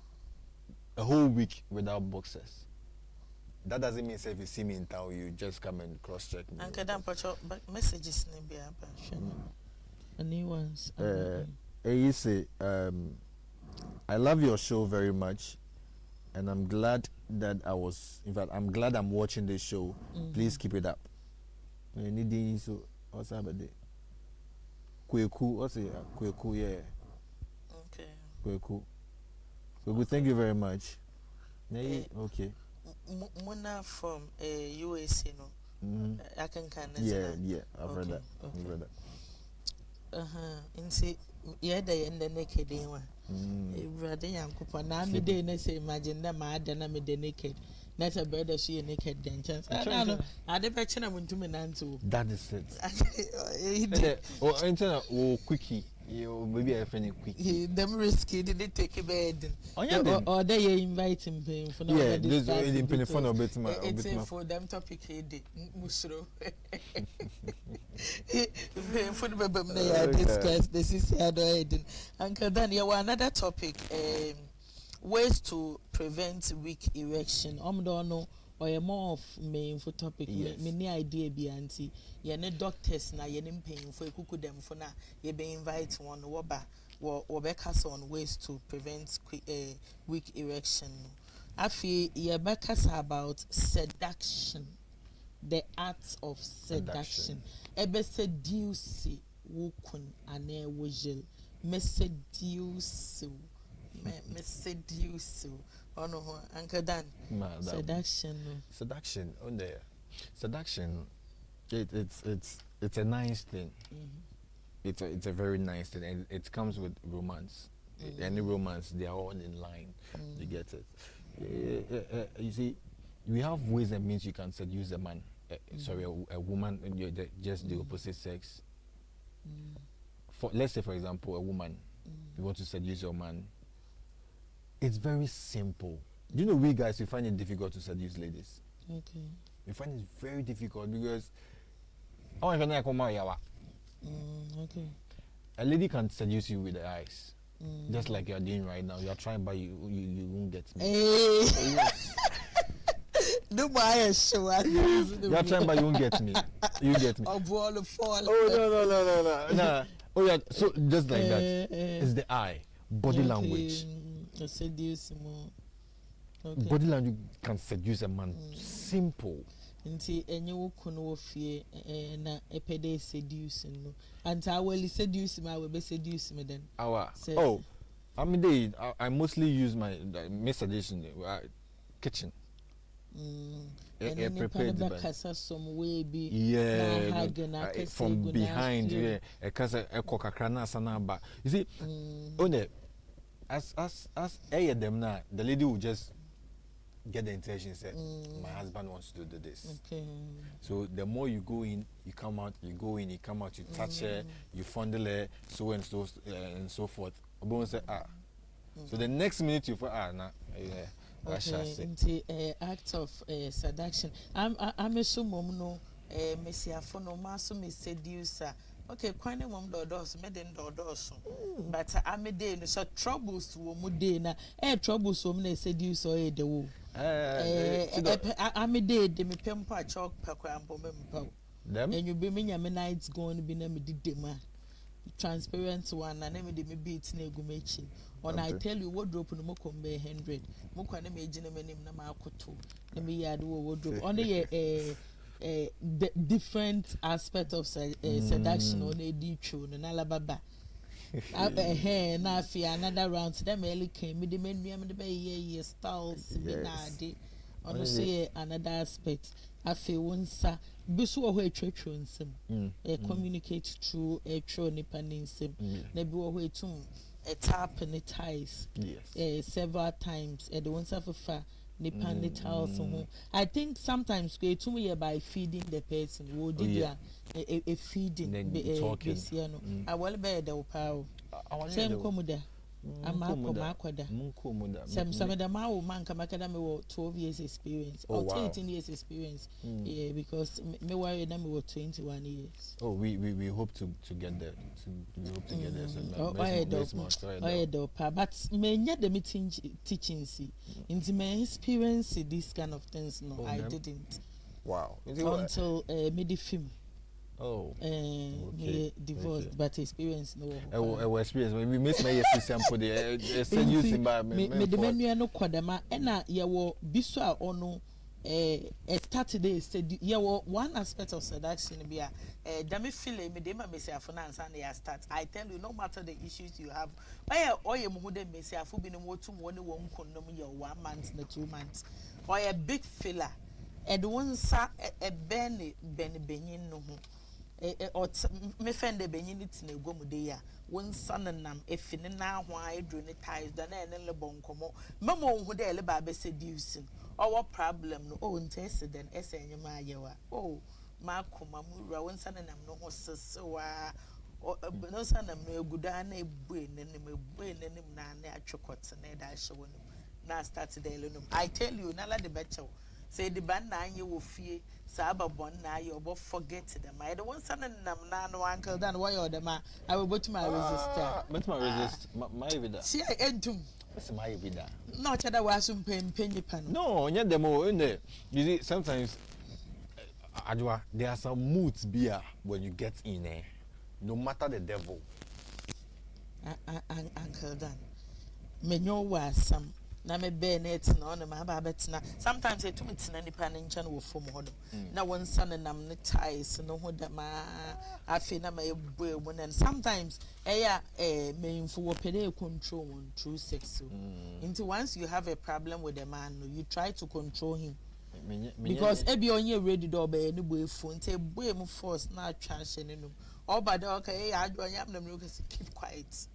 a whole week without boxers. that doesn't mean say if you see me in town, you just come and cross check me. Anka dan pacho messages ni be aba. The new ones. You say, I love your show very much, and I'm glad that in fact, I'm glad I'm watching this show. Please keep it up. Anything so, what's happening? Kweku, what's it? Kweku, yeah. Okay. Kweku. Kweku, thank you very much. Okay. Mona from USA, no? I can Yeah, I've read that. Okay. I've read that. And see, yeah, they end the naked one. Rather young couple. Now, me day, let's say, imagine that my dana me the naked. That's a better she naked than chance. I know. I the picture I want to me nanto. That is it. Or internet or quickie. You maybe I find it quick. Them risky did they take a bed? Or they invite him for no. Yeah, this is in Penifon or Betma. It's for them topic head. Musro. For the baby, they discuss this is head. Uncle Dan, you want another topic. Ways to prevent weak erection. Don't know. Or a more of main for topic, many idea be anti. Ye doctors na ye paying for kuku them for na ye be invite one woba or becas on ways to prevent weak erection. I feel ye becas about seduction, the art of seduction. Ebe seduce wukun ane wujil me seduce Oh no, Uncle Dan. Seduction. Seduction on there. Seduction. It's a nice thing. It's a very nice thing, and it comes with romance. Any romance, they are all in line. You get it. You see, we have ways and means you can seduce a man. A woman, and just the opposite sex. Let's say, for example, a woman. You want to seduce your man. It's very simple. You know, we guys, we find it difficult to seduce ladies. Okay. We find it very difficult because okay. A lady can seduce you with the eyes. Just like you're doing right now. You're trying, but you won't get me. Hey. No buy show. You're trying, but you won't get me. You get me. Oh, fall. Oh no. Oh yeah. So just like that. It's the eye, body language. Seduce more. Okay. Body language can seduce a man. Simple. Nti enye wokuno ofie na epede seduce no. And I will seduce me, I will be seduce me then. I mostly use my suggestion kitchen. And then some way be from behind a casa a coca-crana sanaba. You see, as them now, the lady will just get the intention, say, my husband wants to do this. Okay. So the more you go in, you come out, you go in, you come out, you touch her, you fondle her, so and so forth. Say, So the next minute you act of seduction. I'm a mom no Messia for no maso me seducer. Okay, quite a mom doors, maiden doors. But I'm a day, so troubles to Mudena, troubles woman seduce or the woo. I'm a day, de me pempa chalk, pacrampo, and you be me a nights going to be named Dima. Transparent one, and then me beat Negumechi. When I tell you wardrobe no more come 100, Mukwana major name Namakoto. Let me add wardrobe. Only a different aspect of seduction on a deep tune and alababa. Hey, now fear another round to them early came with the men, the bay styles, Benadi. On say another aspect. I feel once Bisu away church on some communicate through a true nipping sim. Nebu away too. A tap and a ties several times at the one suffer nipan the tiles. I think sometimes we to me by feeding the person who did a feeding talking. I will bear the power. Same come there. Amakoda. Some the ma man come academy 12 years experience or 18 years experience. Yeah, because me worry them we 21 years. Oh, we hope to get there. We hope to get there. So but me nyɛ the meeting teaching see. Into my experience this kind of things no, I didn't. Wow. Until mid film. Oh, me divorced, but experience no. Experience. We miss my system for the send use environment. Me the menu no kwadama. Ena yawo biswa ono start today said yawo one aspect of seduction be dami feel me dey ma mesi afuna ansa na ya start. I tell you no matter the issues you have. Oye mu de mesi afu bi no wotu mo ne wo nkonnom ye 1 month na 2 months. Oye big filler. Edwonsa ben benyin no ho. Me friend de benyin it na egwomu de ya won sanenam efine na ho a edru ne ties da na ene lebo nkomo memo hu de ele ba be seducing owo problem no o ntese den ese enyema ayewa o ma koma mura won sanenam no ho sesewa no sanam no eguda na ebue nenim na na atwekot na da hye na start de ele no I tell you na la de becho say the ban na anye wo fie saba bon na you obo forget them I don't want son nam na no uncle dan why or them I will go to my resist but my resist my vida see entum what's my vida no chada wasum penny pan no nya them in there you see sometimes Adwa there are some moods beer when you get in there no matter the devil uncle dan me nyo wasam na me be net na on ma ba betina sometimes e tumi tina nipa ne ncha na wo fom ho na won san nam ne ties no ho da ma afi na ma ebu emu na sometimes me info wo pede control one through sex until once you have a problem with a man you try to control him because ebi onye ready do be ni bo efu until boy mu force na atwa hye ne no obada okay adwo nya na me keep quiet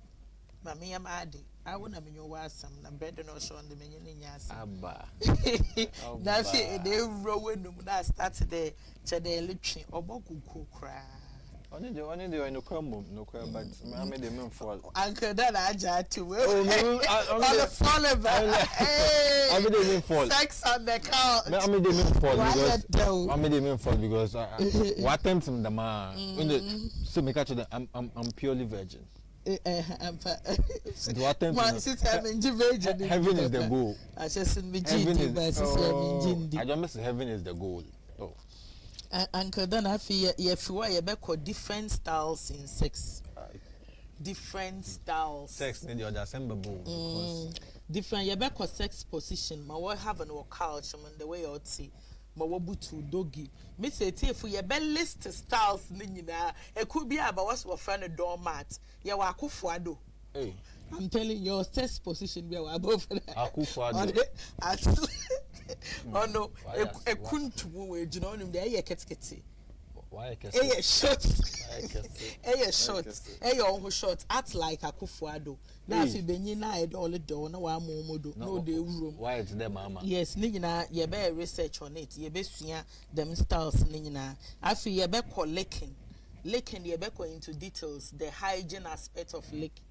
mami am ade I wanna me your some na bread no show on the menu nyas aba na fi dey row no na start the chede litchi obokuku kra only the no come but I made them in for uncle that aja to all the follow I made them in for sex on the couch I made them in for because what time to the man when the so me catch I'm purely virgin. Heaven is the goal. I don't miss heaven is the goal. Oh. Uncle Dan, I feel you different styles in sex. Different styles. Sex in the other assemblable. Different you sex position. My wife have no couch the way you see. Mawabutu doggy. Me say if we be list styles nyina e could be about what's what friend a doormat. Ya wa akufuado. Hey. I'm telling you your sex position be above akufuado. Oh no, e kuntu we jino nim de e ketekete. Why e short. E short. E on short act like akufuado. Na fi benyi na e all the door na wa momodo no dey room. Why it's them mama? Yes, ni nyina ye be research on it. Ye be sua them styles ni nyina. Afi ye be call licking ye be go into details the hygiene aspect of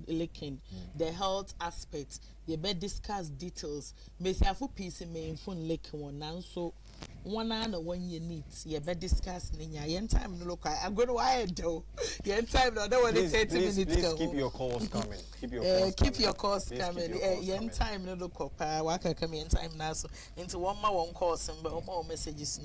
licking, the health aspect. Ye be discuss details. Me say afu piece me phone licking one now so one and 1 year needs ye be discuss ninya yen time no look I go to why do yen time no that one 30 minutes go keep your calls coming keep your calls coming yen time no look up waka come yen time now so into one calls and more messages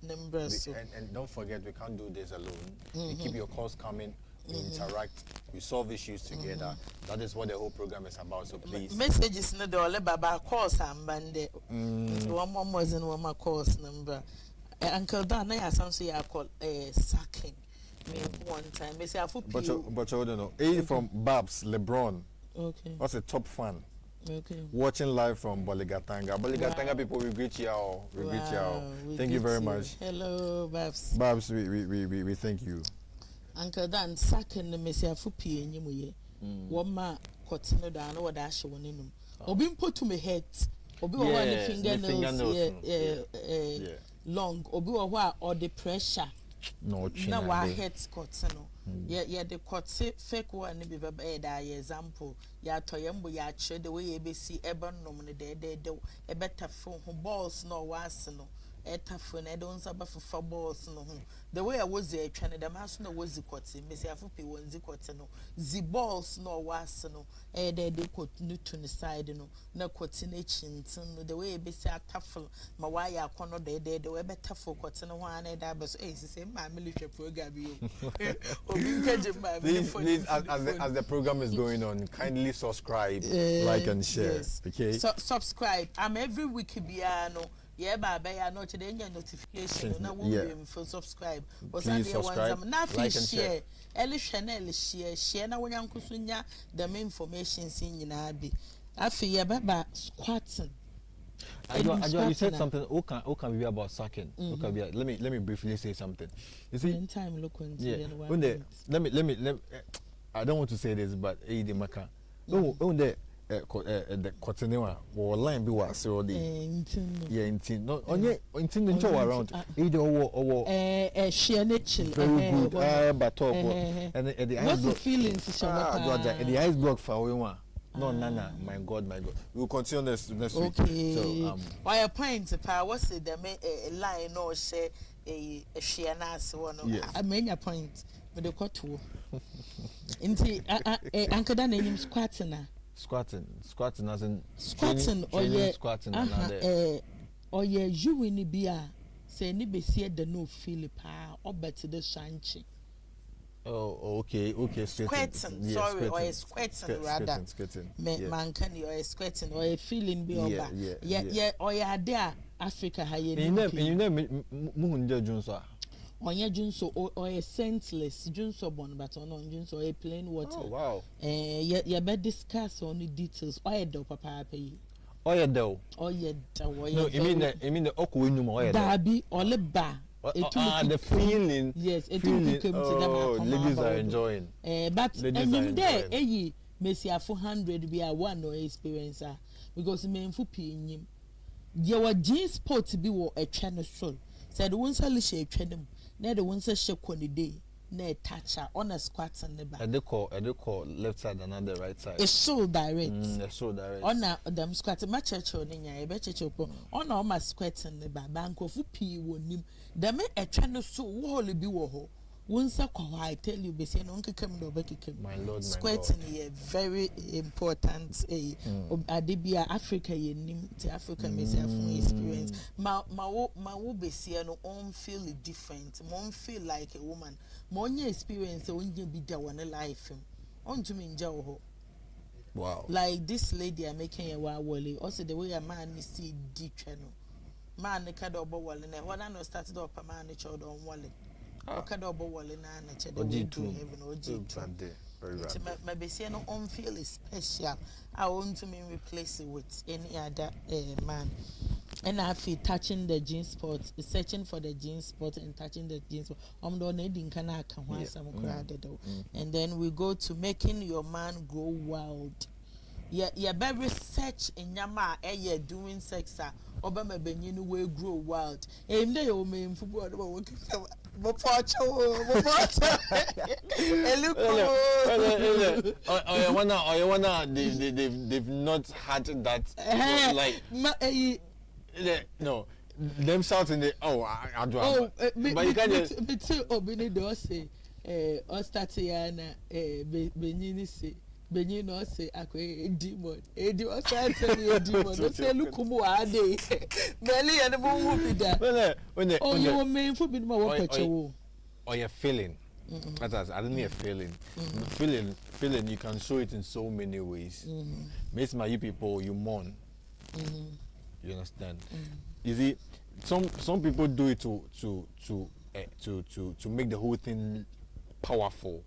number so and don't forget we can't do this alone. You keep your calls coming. We interact, we solve issues together. That is what the whole program is about. So please. Messages no do baba calls and bande. One more than one more calls number. Uncle Dan, I something I call sucking. Me one time. Me say I feel. But you don't know. A from Babs LeBron. Okay. What's a top fan? Okay. Watching live from Boligatanga. Boligatanga people, we greet you all. We greet you all. Thank you very much. Hello, Babs. Babs, we thank you. Uncle Dan second me say afu pie nyimu ye wo ma kotino da na wo da hye woni num obi mpo to me head obi wo wa ne fingernails long obi wo ho a or the pressure no na wa head kotino Yeah, the quote fake one be baba example. Ya toyembo ya che the way you see eba nom ne de e better phone balls no was no. Etafo na don saba for balls no ho the way I was there twane the mass no was zikote me say afope won zikote no zi balls no was no de quote no to the side no na quote na chintin no the way be say atafo ma wa ya kono de we better for quote no ho na da be so say ma military program yo obi nkaje ma Please, as the program is going on, kindly subscribe, like and share. Yes. Okay. Subscribe. I'm every week biano. Yeah, baba, ya no today notification. Na won't for subscribe. Please subscribe, Nothing like and share. share. Eli channel share na wonya nkusunya the information sin nyina bi. Afi ya baba squatting. You said something. Okay, be about sacking. Okay, let me briefly say something. You see, in time look into yeah. Let me. I don't want to say this, but the maka. No, the Cotinewa or line be was so the yeah, intin. No, only intin show around. Either or share nature. Very good. But talk and the ice. What's the feelings? The ice block for one. No, Nana, my God. We will continue next week. Okay. So, why a point pa what's the line or say a share nas one. I mean your point. But the court to. Inti Uncle Dan name squatting. Squatting as in squatting or yeah squatting or yeah you win be say ni be see the no Philip or better the shanchi. Oh, okay. Squatting, yeah, sorry, or a squatting rather. Man can you or squatting or a feeling be over. Yeah, or yeah, there Africa high. You know, Munja Junsa. On your junso or a scentless junso bon, but on junso a plain water. Oh, wow. You better discuss on the details. Or a do papa pay. Or a do. Or yet, no, you mean the Okuinum or Darby or the bar. The feeling. Yes, it feeling. Oh, ladies are enjoying. But and there, Messi 400 be a one or experience because men for paying. Your jeans sport to be a channel soul. Said once I share them, near the ones I shake on the day, near toucher on a squat and the back. I do call left side and on the right side. It's so direct. It's so direct. On them squat my church on in your better choco. On all my squats and the bank of P won him. The men a channel so wholly be woho. Once I tell you, be saying Uncle come no back. My Lord, squatting here very important. Adibia Africa ye nim to Africa may say from experience. Ma wo be see no on feel different. Mon feel like a woman. Mon experience on you be there one life. On to me in jail. Wow. Like this lady are making a wally. Also the way a man is see deep channel. Man the card of wall and when I know started up a man the child on wallet. Okadobo wale na na chede we do heaven oji very right. My bese no on feel is special. I want to me replace it with any other man. And I feel touching the jeans spot, searching for the jeans spot and touching the jeans spot. Don't need kana kan some and then we go to making your man grow wild. Yeah, very research in yama doing sex Obama Benin will grow wild. And they will mean football. They've not had that like no them shouting the but you can't just say Ostatiana Benin say Benin no say akwe demon demon say demon no say lukumu ade belly and bo be that you mean for be no work or you're feeling that's I don't mean a feeling feeling you can show it in so many ways makes my you people you mourn you understand you see some people do it to make the whole thing powerful.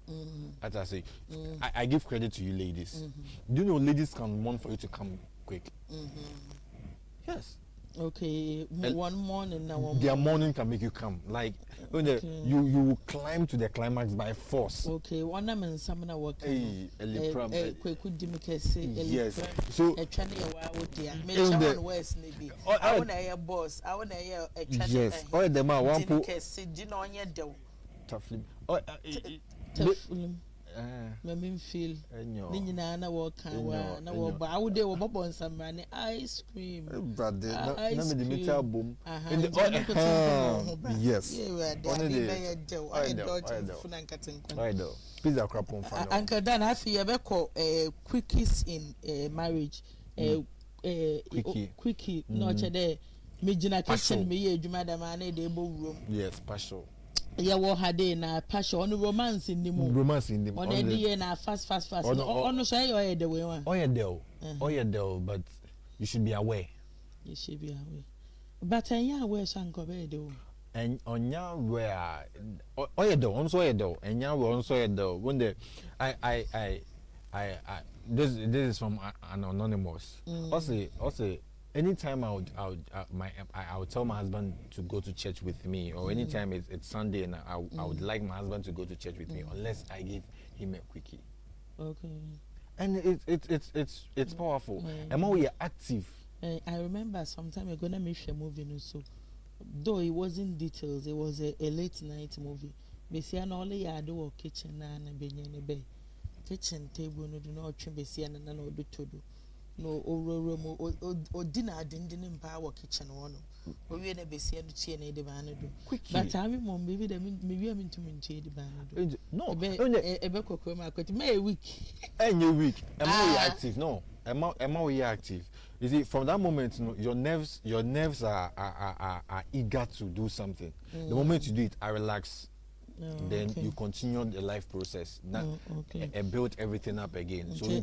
As I say, I give credit to you ladies. Do you know ladies can mourn for you to come quick? Yes. Okay, one morning now. Their morning can make you come. Like you will climb to the climax by force. Okay, one man samana work. Yes. So I want to hear boss. I want to hear a yes. All the man one tafulum me feel ni nyina na wo kan wa na wo ba wo de wo bobo nsamra ice cream brother na me the meter boom yes one day I do pizza crap on fan Uncle Dan afi ye be ko quickies in marriage quickie no che de me gina kitchen me ye adwuma da ma na de bo room yes partial yeah, what had na passion on romance in the moon. Romance in the moon. On the na fast. On say you are the way one. Oh yeah, though, but you should be aware. You should be aware. But yeah, where Sanko be do. And on ya where oh yeah, though, on so yeah, though, and ya on so yeah, though. When the I this is from an anonymous. Also. Anytime I would tell my husband to go to church with me, or anytime it's Sunday and I would like my husband to go to church with me, unless I give him a quickie. Okay. And it's powerful. And when we are active. I remember some time ago I made a movie also. Though it wasn't details, it was a late night movie. Besi ana only ya do kitchen na benye ne be. Kitchen table no do not trim besi ana na do todo. No o dinner dindin mpa wo kitchen wono o wie na besia do tie na de ban do but I mom baby dem me wie am ntumi nche de ban do no ebe kokoro ma kwati me a week any week am we active no am we active you see from that moment your nerves are eager to do something the moment you do it I relax. Then you continue the life process and build everything up again. So me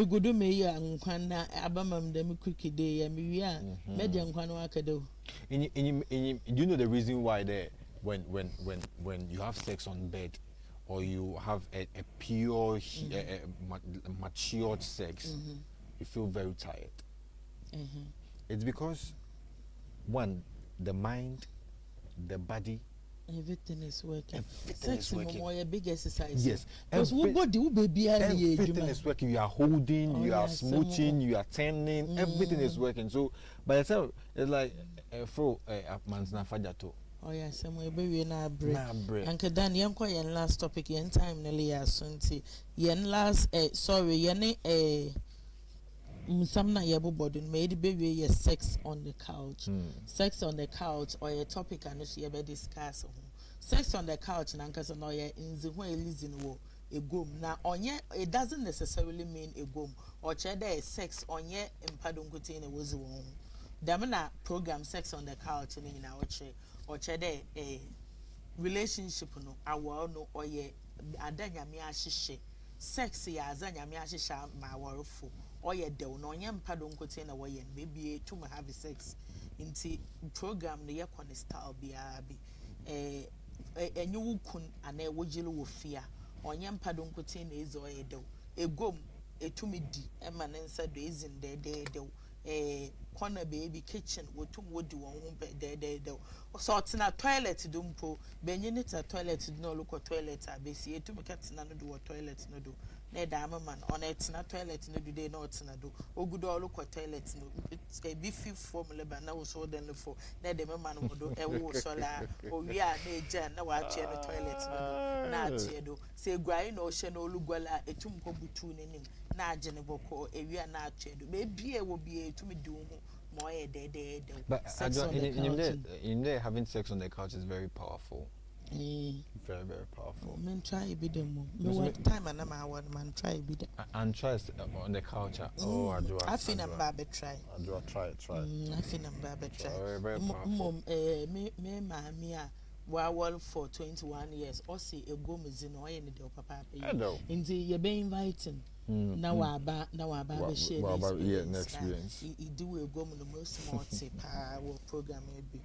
go do me ya nkwan na abamam dem quick day ya me wi a me de nkwan wa kado. Do you know the reason why there when you have sex on bed or you have a pure matured sex you feel very tired. It's because one, the mind, the body, everything is working. Sex is more a big exercise. Yes. Because what body will be everything is working. You are holding, you are smooching, you are turning, everything is working. So by the time it's like man's na fajato. Oh yeah, somewhere baby na break. Uncle Dan, yen kwa yen last topic yen time nearly asunti. Yen last yen Samna yebo bodun made baby sex on the couch. Sex on the couch or a topic and she ever discuss. Sex on the couch and uncles and oya in the way listen wo a gum. Now on ye it doesn't necessarily mean a gum or cheddar sex on ye in padunkutin was one. Damina program sex on the couch and in our chair or cheddar a relationship no our no or ye adanya mi ashishe. Sex ya azanya mi ashisha ma warful. Oye de no nyampa don kote na woye maybe to have sex inti program no ye kone style bia bi enyu kun ana wojile wo fia onyampa don kote na ezo oye de egom etumi di ema ne nsa do ezin de corner baby kitchen wotum wodi won ho de so tina toilet do mpo benye ne ta toilet no look toilet abesi etumi katina no do toilet no do na da man on it na toilet no do dey not na do ogudo look toilet no a beefy formula ba na wo so den for na de man wo do e wo so la o wi a na eja na wa che no toilet no na che do se guai no hye no olugwala etum ko butu nenim na age ne boko e wi a na che do be bie wo bie etumi di wo more de but in there having sex on the couch is very powerful. Very, very powerful. Men try be them. Me what time and I'm out man try be them. And try on the couch. Oh, I do. I feel I'm baby try. I do try. I feel I'm baby try. Very, very powerful. Me wall for 21 years. Or see a go mizin or any day papa. Indeed, you're being inviting. Now I share experience. You do a go the most smart program maybe.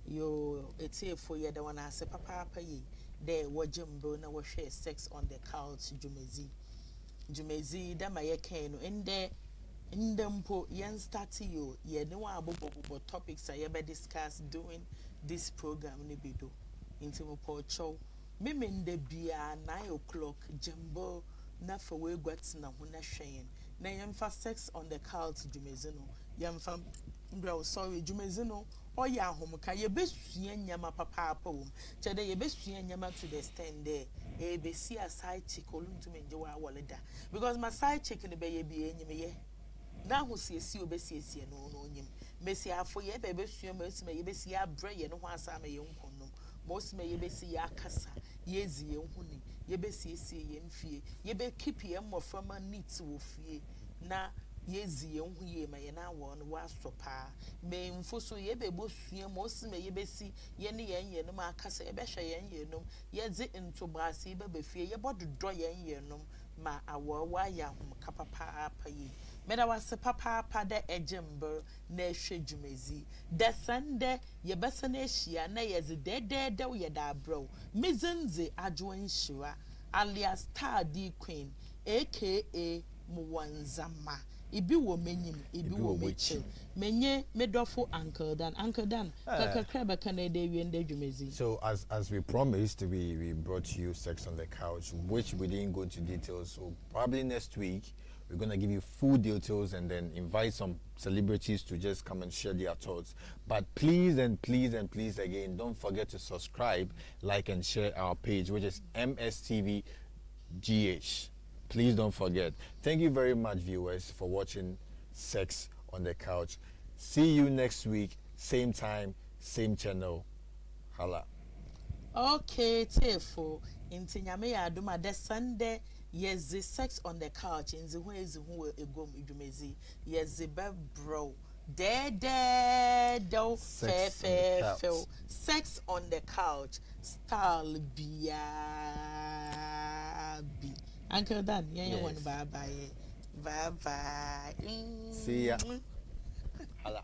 Yo, it's here for you. The one I say, Papa, ye. There, what Jimbo na was share sex on the couch, Jumezi, Damaya Kano, and there, in them po, yan start you, ye no about topics I ever discuss doing this program, Nibido, into po show. Mimin de bia 9 o'clock, Jimbo, not for way what's na huna shane. Na yam for sex on the couch, Jumezino, yam fam, bro, sorry, Jumezino. oya ahomka ye besua nyama papa wom chede ye besua nyama to the stand there e be see a side chick oluntu menje wa waleda because my side chick ne be ye bi enyim ye na ho siesi obesiesie no onyim mesi afo ye be besua ma esima ye besi abre ye no ho asa ma ye nkonnom ma osima ye besi ya akasa ye ezi ye nhuni ye besiesie ye mfie ye be keep ye mmoframa neat wo fie na yezi ye hu ye ma ye na wo no wa sopa me mfo so ye be bosua mo sima ye besi ye ne ye no ma akasa ye be hwe ye no ye dze ntobase be be fie ye bododo ye no ma awo wa ya hum kapapa apa yi meda wase papa pa da ejember na ehwe dwumezi the sunday ye besa na ehia na ye ze dedede wo ye da bro mizenze adwon hira alias Star D Queen aka Muwanzama ibi wo menyim ibi wo mechi menye medofo Uncle Dan kakakra Canada wiende dwumezi. So as we promised, we brought you Sex on the Couch, which we didn't go into details. So probably next week we're gonna give you full details and then invite some celebrities to just come and share their thoughts. But please and please and please again, don't forget to subscribe, like and share our page, which is MSTV GH. Please don't forget. Thank you very much, viewers, for watching Sex on the Couch. See you next week, same time, same channel. Hala. Okay, tefo inti nyame ya aduma the Sunday yes the Sex on the Couch in the hu egom idumezi yes the bro do fe Sex on the Couch style biabi Uncle Dan yeah one bye bye See ya. Hala.